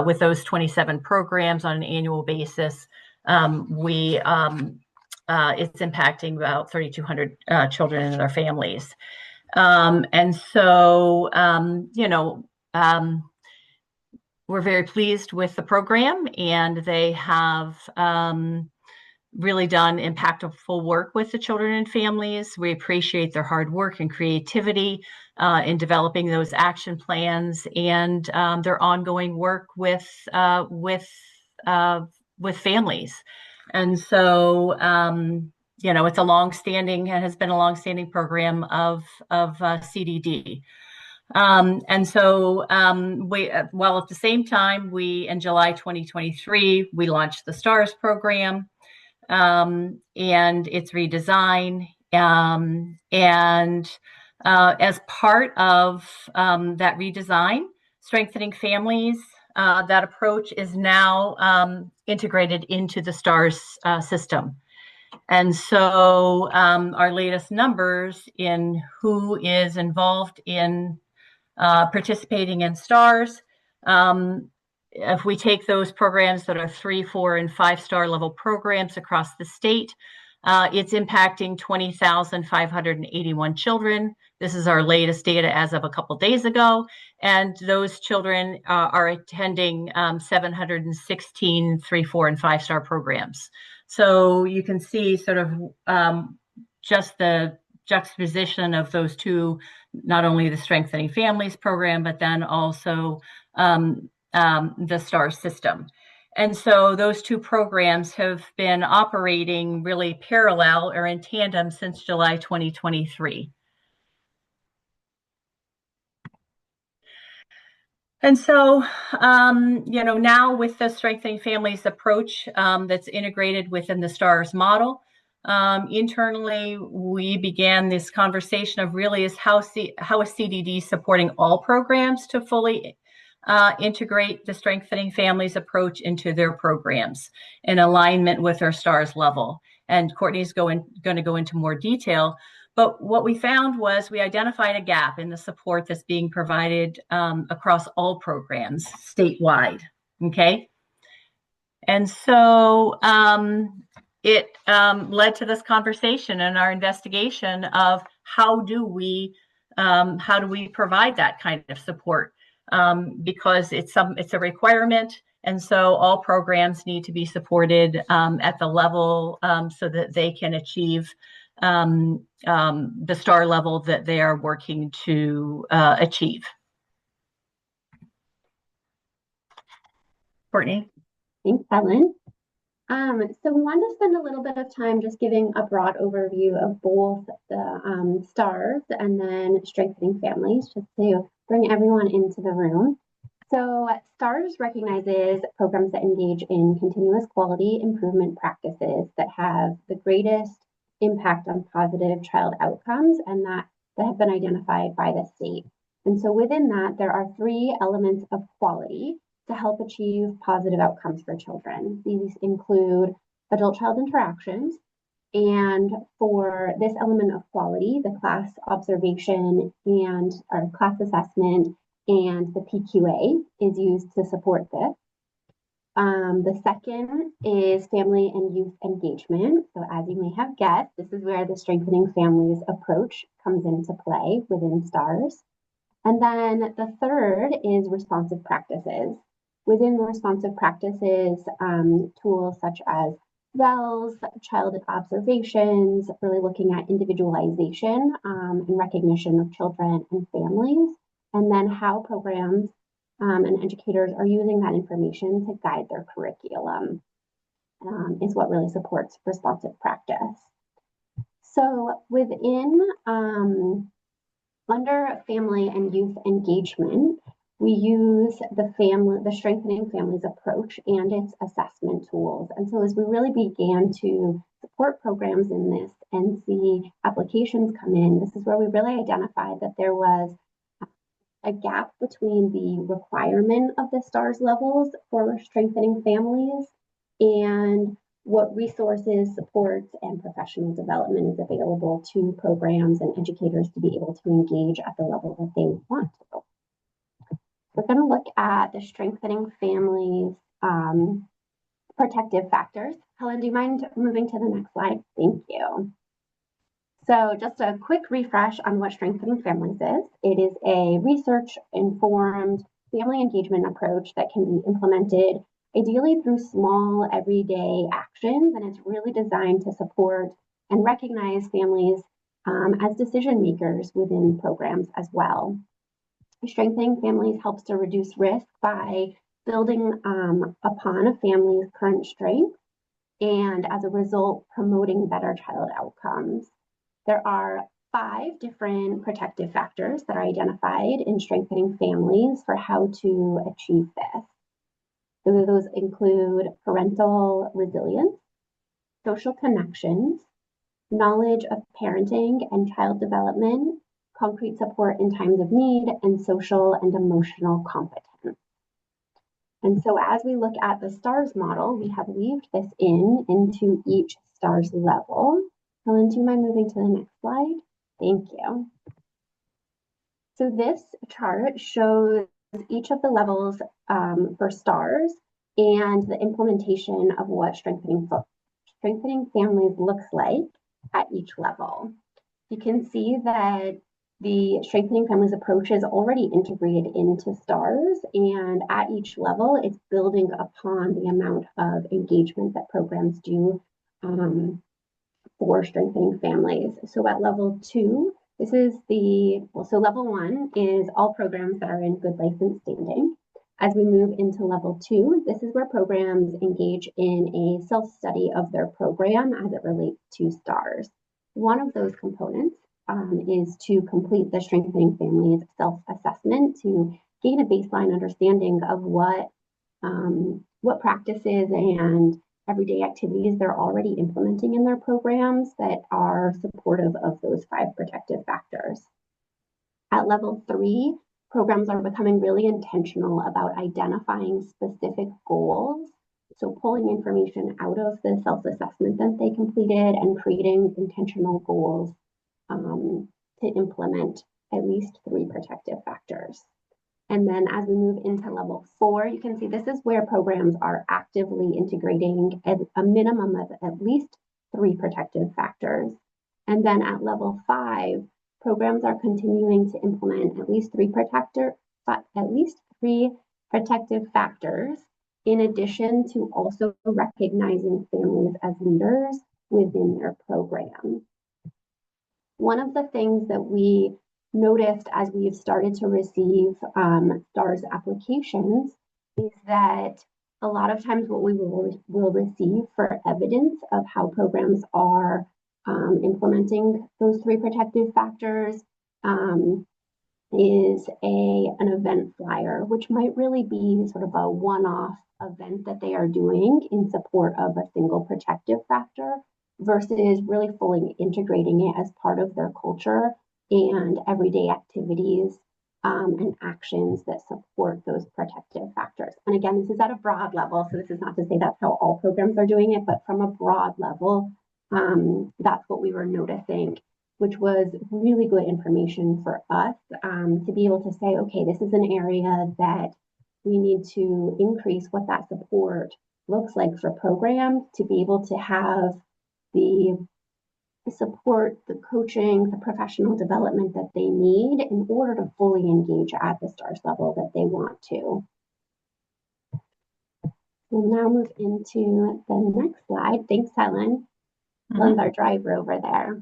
with those 27 programs on an annual basis, it's impacting about 3,200 children and their families. And so, we're very pleased with the program, and they have really done impactful work with the children and families. We appreciate their hard work and creativity in developing those action plans, and their ongoing work with families. And so, it's a longstanding and has been a longstanding program of CDD. And so, while at the same time, in July 2023, we launched the STARS program and its redesign. And as part of that redesign, Strengthening Families, that approach is now integrated into the STARS system. And so our latest numbers in who is involved in participating in STARS, if we take those programs that are 3, 4, and 5-star level programs across the state, it's impacting 20,581 children. This is our latest data as of a couple days ago. And those children are attending 716 3, 4, and 5-star programs. So you can see sort of just the juxtaposition of those two, not only the Strengthening Families program, but then also the STARS system. And so those two programs have been operating really parallel or in tandem since July 2023. And so, now with the Strengthening Families approach that's integrated within the STARS model, internally, we began this conversation of really how is CDD supporting all programs to fully integrate the Strengthening Families approach into their programs in alignment with our STARS level. And Courtney's going to go into more detail. But what we found was we identified a gap in the support that's being provided across all programs statewide. Okay. And so it led to this conversation and our investigation of how do we provide that kind of support? Because it's a requirement. And so all programs need to be supported at the level so that they can achieve the STAR level that they are working to achieve. Courtney? Thanks, Helen. So we wanted to spend a little bit of time just giving a broad overview of both the STARS and then strengthening families, just to bring everyone into the room. So STARS recognizes programs that engage in continuous quality improvement practices that have the greatest impact on positive child outcomes and that have been identified by the state. And so within that, there are 3 elements of quality to help achieve positive outcomes for children. These include adult-child interactions, and for this element of quality, the class observation and our class assessment and the PQA is used to support this. The second is family and youth engagement. So as you may have guessed, this is where the strengthening families approach comes into play within STARS. And then the third is responsive practices. Within responsive practices, tools such as VELS, child observations, really looking at individualization and recognition of children and families, and then how programs and educators are using that information to guide their curriculum is what really supports responsive practice. So within under family and youth engagement, we use the strengthening families approach and its assessment tools. And so as we really began to support programs in this and see applications come in, this is where we really identified that there was a gap between the requirement of the STARS levels for strengthening families and what resources, supports, and professional development is available to programs and educators to be able to engage at the level that they want to. We're going to look at the strengthening families protective factors. Helen, do you mind moving to the next slide? Thank you. So just a quick refresh on what strengthening families is. It is a research-informed family engagement approach that can be implemented ideally through small everyday actions, and it's really designed to support and recognize families as decision makers within programs as well. Strengthening families helps to reduce risk by building upon a family's current strengths and as a result promoting better child outcomes. There are 5 different protective factors that are identified in strengthening families for how to achieve this. So those include parental resilience, social connections, knowledge of parenting and child development, concrete support in times of need, and social and emotional competence. And so as we look at the STARS model, we have weaved this into each STARS level. Helen, do you mind moving to the next slide? Thank you. So this chart shows each of the levels for STARS and the implementation of what strengthening families looks like at each level. You can see that the strengthening families approach is already integrated into STARS, and at each level, it's building upon the amount of engagement that programs do for strengthening families. So at level 2, this is so level 1 is all programs that are in good license standing. As we move into level 2, this is where programs engage in a self-study of their program as it relates to STARS. One of those components is to complete the strengthening families self-assessment to gain a baseline understanding of what practices and everyday activities they're already implementing in their programs that are supportive of those 5 protective factors. At level 3, programs are becoming really intentional about identifying specific goals. So pulling information out of the self-assessment that they completed and creating intentional goals to implement at least 3 protective factors. And then as we move into level 4, you can see this is where programs are actively integrating a minimum of at least 3 protective factors. And then at level 5, programs are continuing to implement at least three protective factors, in addition to also recognizing families as leaders within their program. One of the things that we noticed as we've started to receive STARS applications is that a lot of times what we will receive for evidence of how programs are implementing those three protective factors is an event flyer, which might really be sort of a one-off event that they are doing in support of a single protective factor versus really fully integrating it as part of their culture and everyday activities and actions that support those protective factors. And again, this is at a broad level, so this is not to say that's how all programs are doing it, but from a broad level, that's what we were noticing, which was really good information for us to be able to say, okay, this is an area that we need to increase what that support looks like for programs to be able to have the support, the coaching, the professional development that they need in order to fully engage at the STARS level that they want to. We'll now move into the next slide. Thanks, Helen. Helen's our driver over there.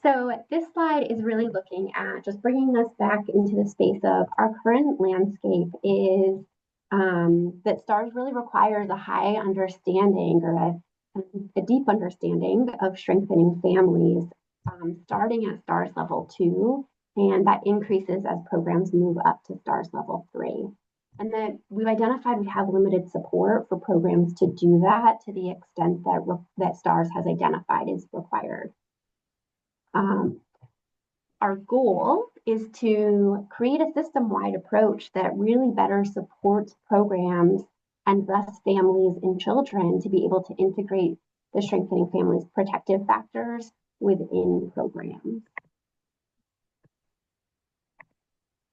So this slide is really looking at just bringing us back into the space of our current landscape is that STARS really requires a high understanding or a deep understanding of strengthening families, starting at STARS level 2, and that increases as programs move up to STARS level 3. And that we've identified we have limited support for programs to do that to the extent that STARS has identified is required. Our goal is to create a system-wide approach that really better supports programs and thus families and children to be able to integrate the strengthening families protective factors within programs.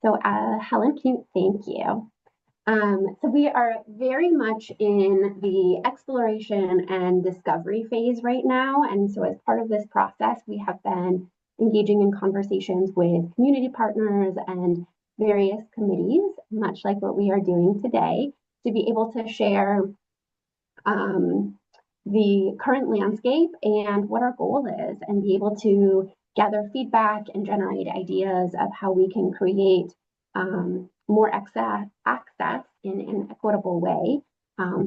So Helen, thank you. So we are very much in the exploration and discovery phase right now. And so as part of this process, we have been engaging in conversations with community partners and various committees, much like what we are doing today, to be able to share the current landscape and what our goal is and be able to gather feedback and generate ideas of how we can create more access in an equitable way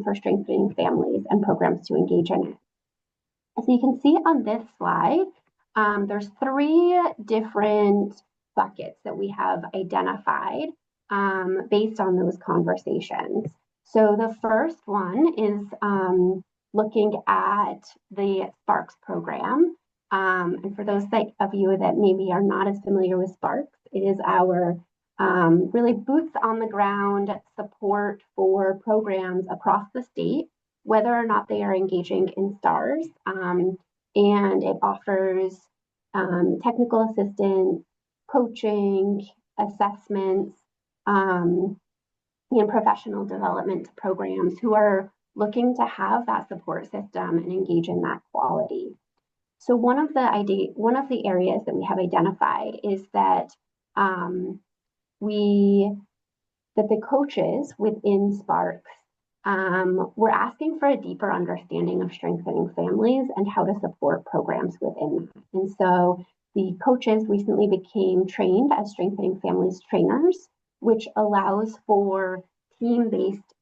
for strengthening families and programs to engage in it. As you can see on this slide, there's 3 different buckets that we have identified based on those conversations. So the first one is looking at the Sparks program. And for those of you that maybe are not as familiar with Sparks, it is our really boots on the ground support for programs across the state, whether or not they are engaging in STARS. And it offers technical assistance, coaching, assessments, and professional development programs who are looking to have that support system and engage in that quality. So one of the areas that we have identified is that the coaches within Sparks we're asking for a deeper understanding of strengthening families and how to support programs within that. And so the coaches recently became trained as strengthening families trainers, which allows for team-based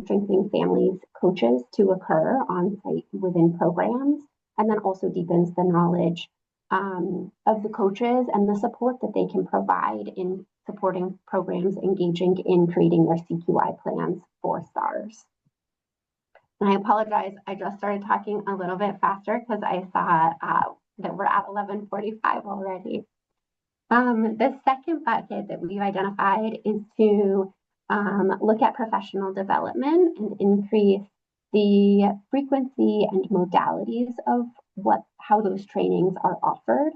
strengthening families coaches to occur on site within programs, and then also deepens the knowledge of the coaches and the support that they can provide in supporting programs engaging in creating their CQI plans for STARS. And I apologize, I just started talking a little bit faster because I saw that we're at 11:45 already. The second bucket that we've identified is to look at professional development and increase the frequency and modalities of how those trainings are offered.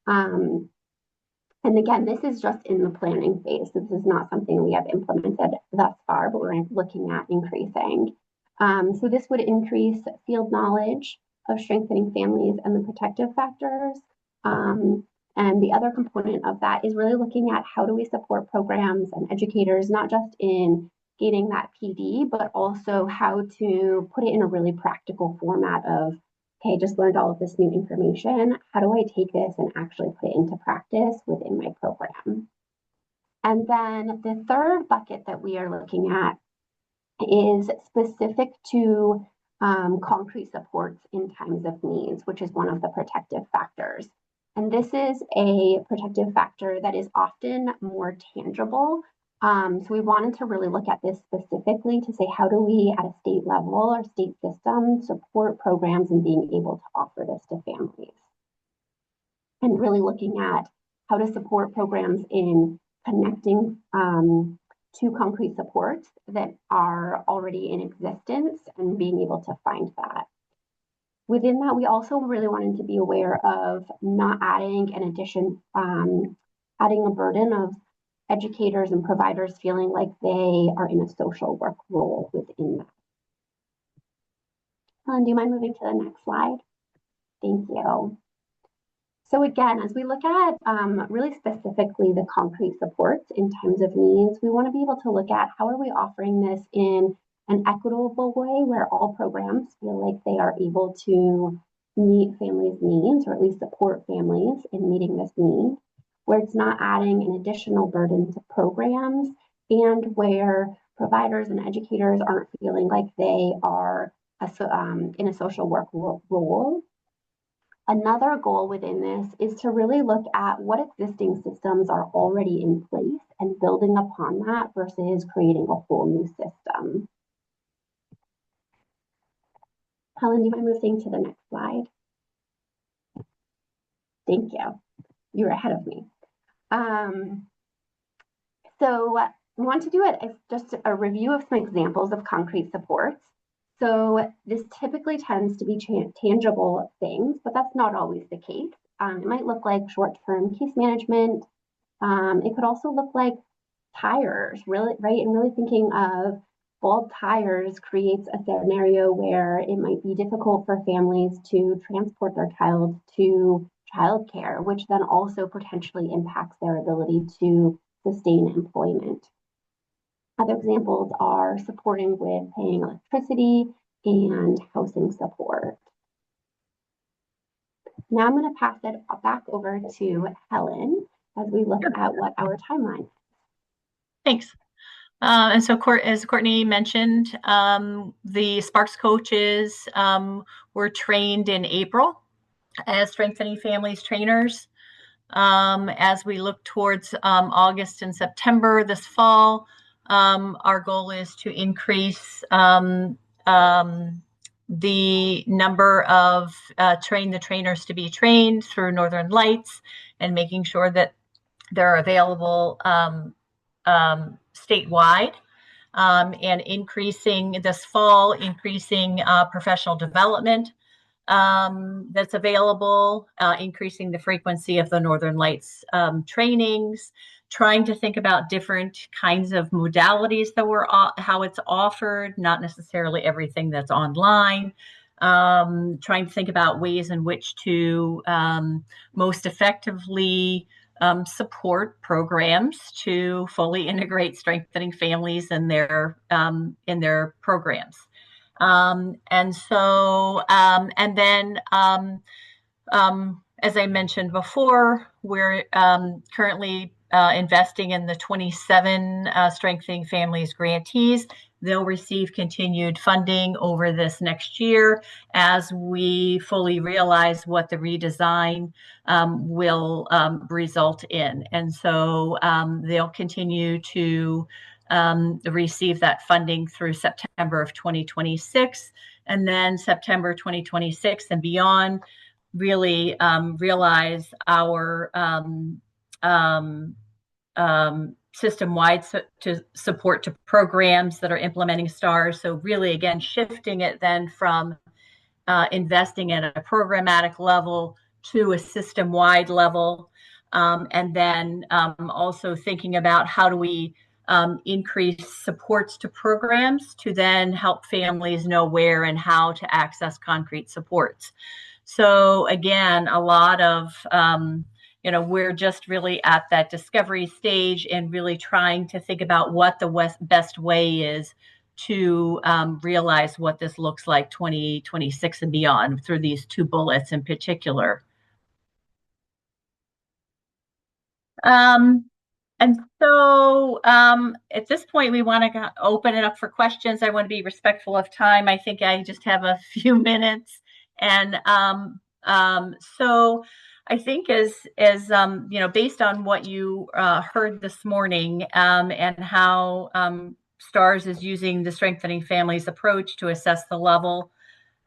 And again, this is just in the planning phase. This is not something we have implemented thus far, but we're looking at increasing. So this would increase field knowledge of strengthening families and the protective factors, And the other component of that is really looking at how do we support programs and educators, not just in gaining that PD, but also how to put it in a really practical format of, okay, just learned all of this new information. How do I take this and actually put it into practice within my program? And then the third bucket that we are looking at is specific to concrete supports in times of needs, which is one of the protective factors. And this is a protective factor that is often more tangible. So we wanted to really look at this specifically to say, how do we at a state level or state system support programs and being able to offer this to families? And really looking at how to support programs in connecting to concrete supports that are already in existence and being able to find that. Within that, we also really wanted to be aware of not adding an addition, adding a burden of educators and providers feeling like they are in a social work role within that. Helen, do you mind moving to the next slide? Thank you. So again, as we look at really specifically the concrete supports in times of needs, we want to be able to look at how are we offering this in an equitable way where all programs feel like they are able to meet families' needs, or at least support families in meeting this need, where it's not adding an additional burden to programs, and where providers and educators aren't feeling like they are in a social work role. Another goal within this is to really look at what existing systems are already in place and building upon that versus creating a whole new system. Helen, do you mind moving to the next slide? Thank you. You're ahead of me. So we want to do it as just a review of some examples of concrete supports. So this typically tends to be tangible things, but that's not always the case. It might look like short-term case management. It could also look like tires, really, right? And really thinking of bald tires creates a scenario where it might be difficult for families to transport their child to childcare, which then also potentially impacts their ability to sustain employment. Other examples are supporting with paying electricity and housing support. Now I'm going to pass it back over to Helen as we look at what our timeline is. Thanks. And so, as Courtney mentioned, the Sparks coaches were trained in April as Strengthening Families trainers. As we look towards August and September this fall, our goal is to increase the number of the trainers to be trained through Northern Lights and making sure that they're available statewide, and increasing this fall, increasing professional development that's available, increasing the frequency of the Northern Lights trainings, trying to think about different kinds of modalities that how it's offered, not necessarily everything that's online, trying to think about ways in which to most effectively support programs to fully integrate Strengthening Families in their programs. And then, as I mentioned before, we're currently investing in the 27 Strengthening Families grantees. They'll receive continued funding over this next year as we fully realize what the redesign will result in. And so they'll continue to receive that funding through September of 2026, and then September 2026 and beyond, really realize our system-wide support to programs that are implementing STARS. So really, again, shifting it then from investing at a programmatic level to a system-wide level, and then also thinking about how do we increase supports to programs to then help families know where and how to access concrete supports. So again, a lot of we're just really at that discovery stage and really trying to think about what the best way is to realize what this looks like 2026 and beyond through these 2 bullets in particular. And so at this point, we want to open it up for questions. I want to be respectful of time. I think I just have a few minutes. And so I think as based on what you heard this morning and how STARS is using the Strengthening Families approach to assess the level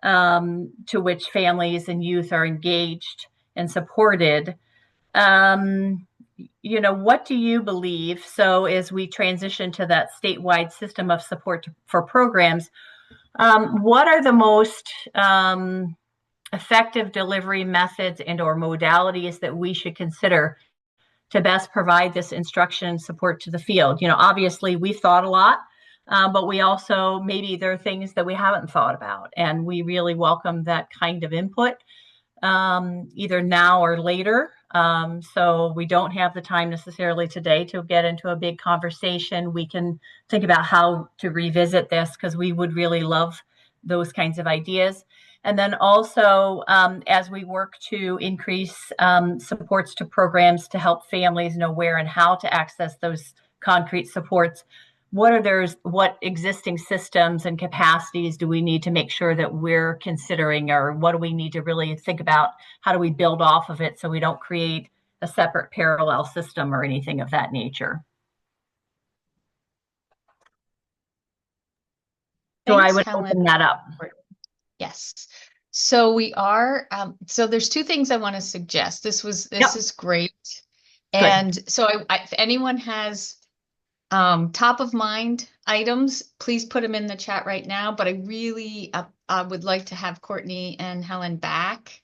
to which families and youth are engaged and supported. What do you believe? So as we transition to that statewide system of support for programs, what are the most effective delivery methods and or modalities that we should consider to best provide this instruction and support to the field? Obviously we've thought a lot, but we also, maybe there are things that we haven't thought about, and we really welcome that kind of input, either now or later. So we don't have the time necessarily today to get into a big conversation. We can think about how to revisit this, because we would really love those kinds of ideas. And then also, as we work to increase supports to programs to help families know where and how to access those concrete supports, what existing systems and capacities do we need to make sure that we're considering, or what do we need to really think about? How do we build off of it so we don't create a separate parallel system or anything of that nature? So I would open that up. Yes. So we are, so there's 2 things I want to suggest. This is great. And so if anyone has top of mind items, please put them in the chat right now. But I really would like to have Courtney and Helen back,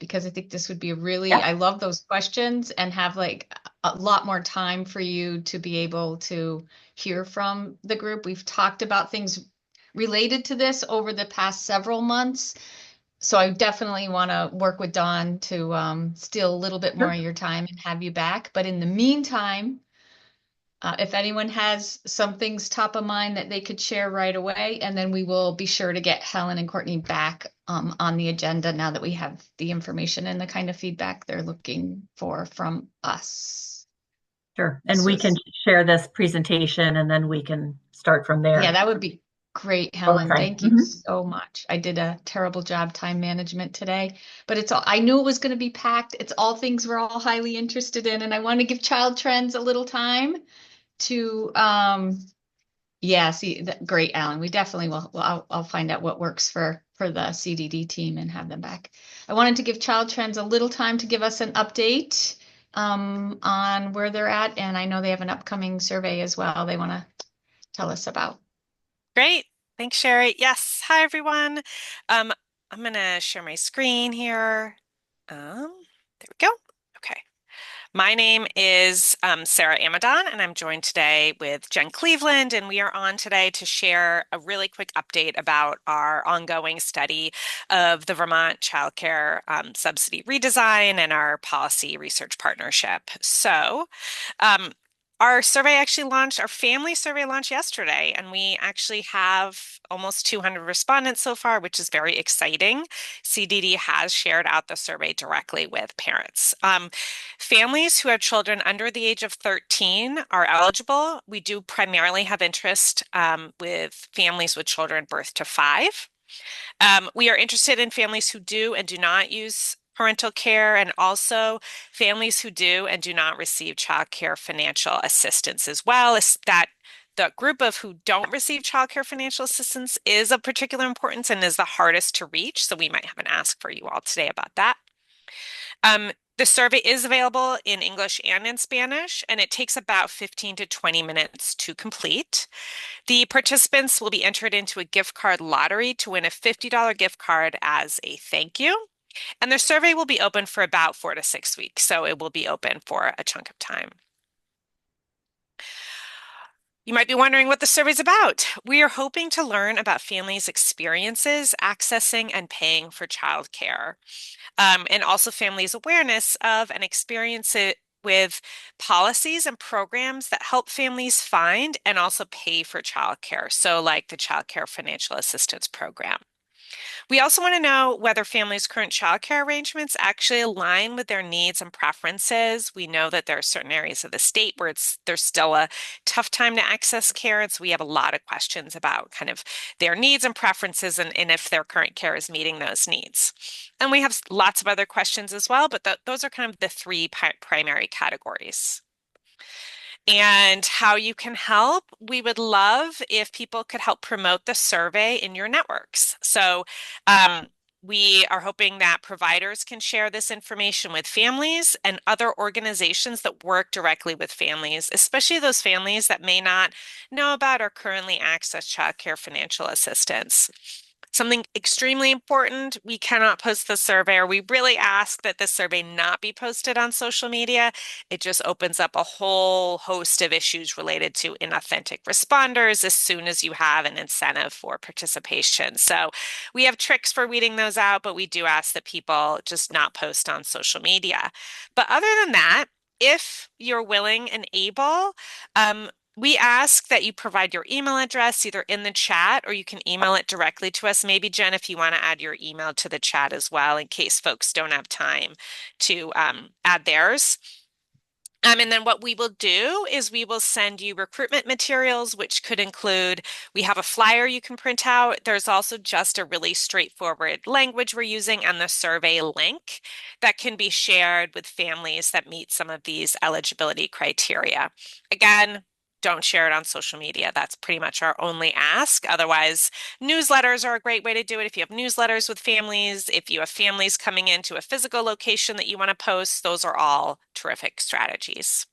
because I think this would be I love those questions, and have like a lot more time for you to be able to hear from the group. We've talked about things related to this over the past several months. So I definitely want to work with Dawn to steal a little bit more of your time and have you back. But in the meantime, if anyone has some things top of mind that they could share right away, and then we will be sure to get Helen and Courtney back on the agenda now that we have the information and the kind of feedback they're looking for from us. Sure. And we can share this presentation and then we can start from there. Yeah, that would be great, Helen. Thank you so much. I did a terrible job time management today, but I knew it was going to be packed. It's all things we're all highly interested in, and I want to give Child Trends a little time to great, Alan. We definitely will. I'll find out what works for the CDD team and have them back. I wanted to give Child Trends a little time to give us an update on where they're at, and I know they have an upcoming survey as well they want to tell us about. Great. Thanks, Sherry. Yes. Hi, everyone. I'm going to share my screen here. There we go. Okay. My name is Sarah Amadon, and I'm joined today with Jen Cleveland, and we are on today to share a really quick update about our ongoing study of the Vermont Child Care Subsidy redesign and our policy research partnership. So, our family survey launched yesterday, and we actually have almost 200 respondents so far, which is very exciting. CDD has shared out the survey directly with parents. Families who have children under the age of 13 are eligible. We do primarily have interest with families with children birth to 5. We are interested in families who do and do not use parental care, and also families who do and do not receive child care financial assistance as well. That the group of who don't receive child care financial assistance is of particular importance and is the hardest to reach. So we might have an ask for you all today about that. The survey is available in English and in Spanish, and it takes about 15 to 20 minutes to complete. The participants will be entered into a gift card lottery to win a $50 gift card as a thank you. And the survey will be open for about 4 to 6 weeks, so it will be open for a chunk of time. You might be wondering what the survey's about. We are hoping to learn about families' experiences accessing and paying for childcare, and also families' awareness of and experience it with policies and programs that help families find and also pay for childcare. So like the Child Care Financial Assistance Program. We also want to know whether families' current childcare arrangements actually align with their needs and preferences. We know that there are certain areas of the state where there's still a tough time to access care. And so we have a lot of questions about kind of their needs and preferences and if their current care is meeting those needs. And we have lots of other questions as well, but those are kind of the three primary categories. And how you can help, we would love if people could help promote the survey in your networks. So we are hoping that providers can share this information with families and other organizations that work directly with families, especially those families that may not know about or currently access childcare financial assistance. Something extremely important, we cannot post the survey, or we really ask that this survey not be posted on social media. It just opens up a whole host of issues related to inauthentic responders as soon as you have an incentive for participation. So we have tricks for weeding those out, but we do ask that people just not post on social media. But other than that, if you're willing and able, we ask that you provide your email address either in the chat or you can email it directly to us. Maybe Jen, if you want to add your email to the chat as well, in case folks don't have time to add theirs. And then what we will do is we will send you recruitment materials, which could include, we have a flyer you can print out. There's also just a really straightforward language we're using and the survey link that can be shared with families that meet some of these eligibility criteria. Again, don't share it on social media. That's pretty much our only ask. Otherwise, newsletters are a great way to do it. If you have newsletters with families, if you have families coming into a physical location that you want to post, those are all terrific strategies.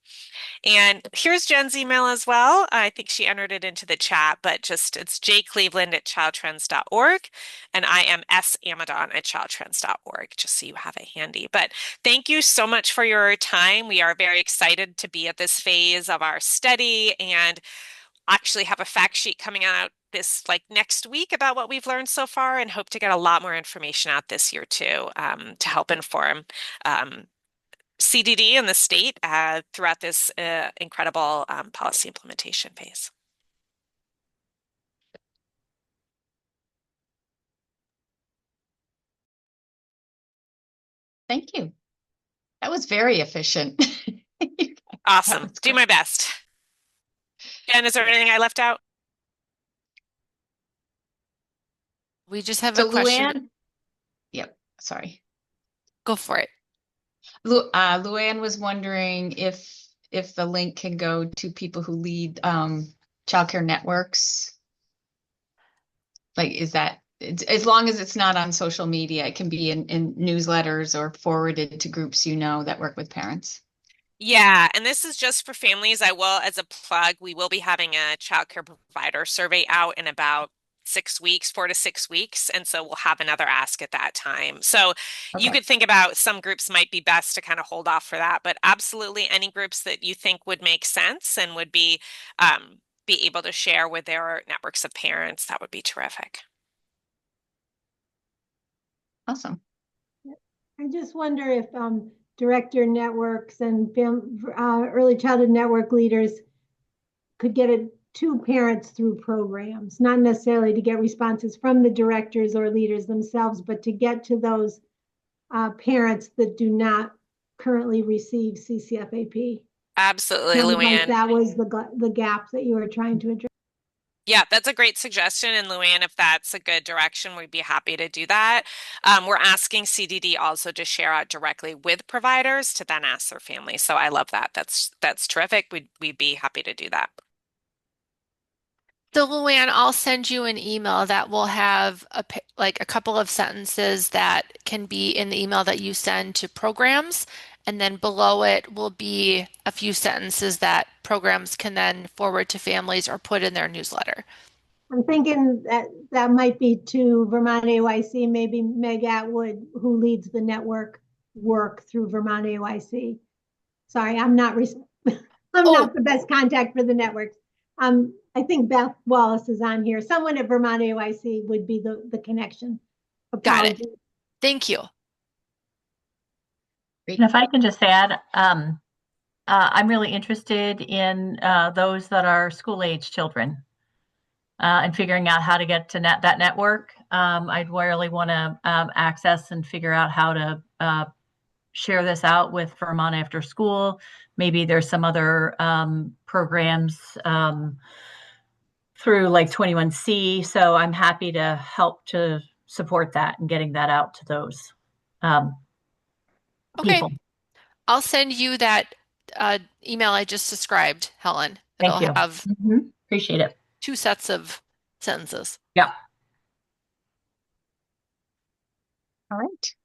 And here's Jen's email as well. I think she entered it into the chat, but just it's jcleveland@childtrends.org, and I am samadon@childtrends.org, just so you have it handy. But thank you so much for your time. We are very excited to be at this phase of our study and actually have a fact sheet coming out this next week about what we've learned so far, and hope to get a lot more information out this year too, to help inform CDD and the state throughout this incredible policy implementation phase. Thank you. That was very efficient. Awesome. Do my best. Jen, is there anything I left out? We just have a question. Luann, yep, sorry. Go for it. Luann was wondering if the link can go to people who lead childcare networks. Is that, as long as it's not on social media, it can be in newsletters or forwarded to groups that work with parents. Yeah, and this is just for families. I will, as a plug, we will be having a childcare provider survey out in about 6 weeks, 4 to 6 weeks. And so we'll have another ask at that time. So you could think about some groups might be best to kind of hold off for that, but absolutely any groups that you think would make sense and would be able to share with their networks of parents, that would be terrific. Awesome. I just wonder if director networks and early childhood network leaders could get it to parents through programs, not necessarily to get responses from the directors or leaders themselves, but to get to those parents that do not currently receive CCFAP. Absolutely, Luann. That was the gap that you were trying to address. Yeah, that's a great suggestion. And Luann, if that's a good direction, we'd be happy to do that. We're asking CDD also to share out directly with providers to then ask their families. So I love that. That's terrific. We'd be happy to do that. So Luann, I'll send you an email that will have a couple of sentences that can be in the email that you send to programs. And then below it will be a few sentences that programs can then forward to families or put in their newsletter. I'm thinking that might be to Vermont AYC, maybe Meg Atwood, who leads the network work through Vermont AYC. Sorry, I'm not the best contact for the networks, I think Beth Wallace is on here. Someone at Vermont AYC would be the connection. Got it. Apologies. Thank you. And if I can just add, I'm really interested in those that are school-age children and figuring out how to get to that network. I'd really want to access and figure out how to share this out with Vermont After School. Maybe there's some other programs through like 21C. So I'm happy to help to support that and getting that out to those Okay. people. I'll send you that email I just described, Helen. Thank It'll you. have Appreciate it. 2 sets of sentences. Yeah. All right.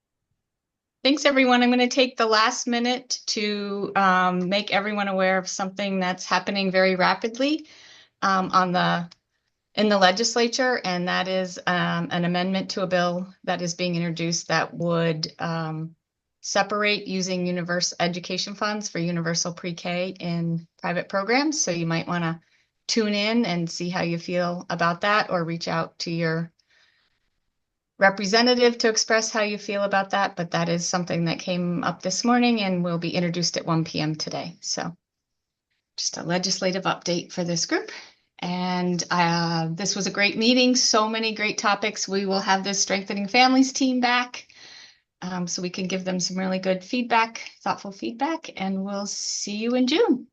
Thanks, everyone. I'm going to take the last minute to make everyone aware of something that's happening very rapidly in the legislature, and that is an amendment to a bill that is being introduced that would separate using universal education funds for universal pre-K in private programs. So you might want to tune in and see how you feel about that, or reach out to your representative to express how you feel about that. But that is something that came up this morning and will be introduced at 1 p.m. today. So just a legislative update for this group. And this was a great meeting. So many great topics. We will have this Strengthening Families team back so we can give them some really good feedback, thoughtful feedback, and we'll see you in June.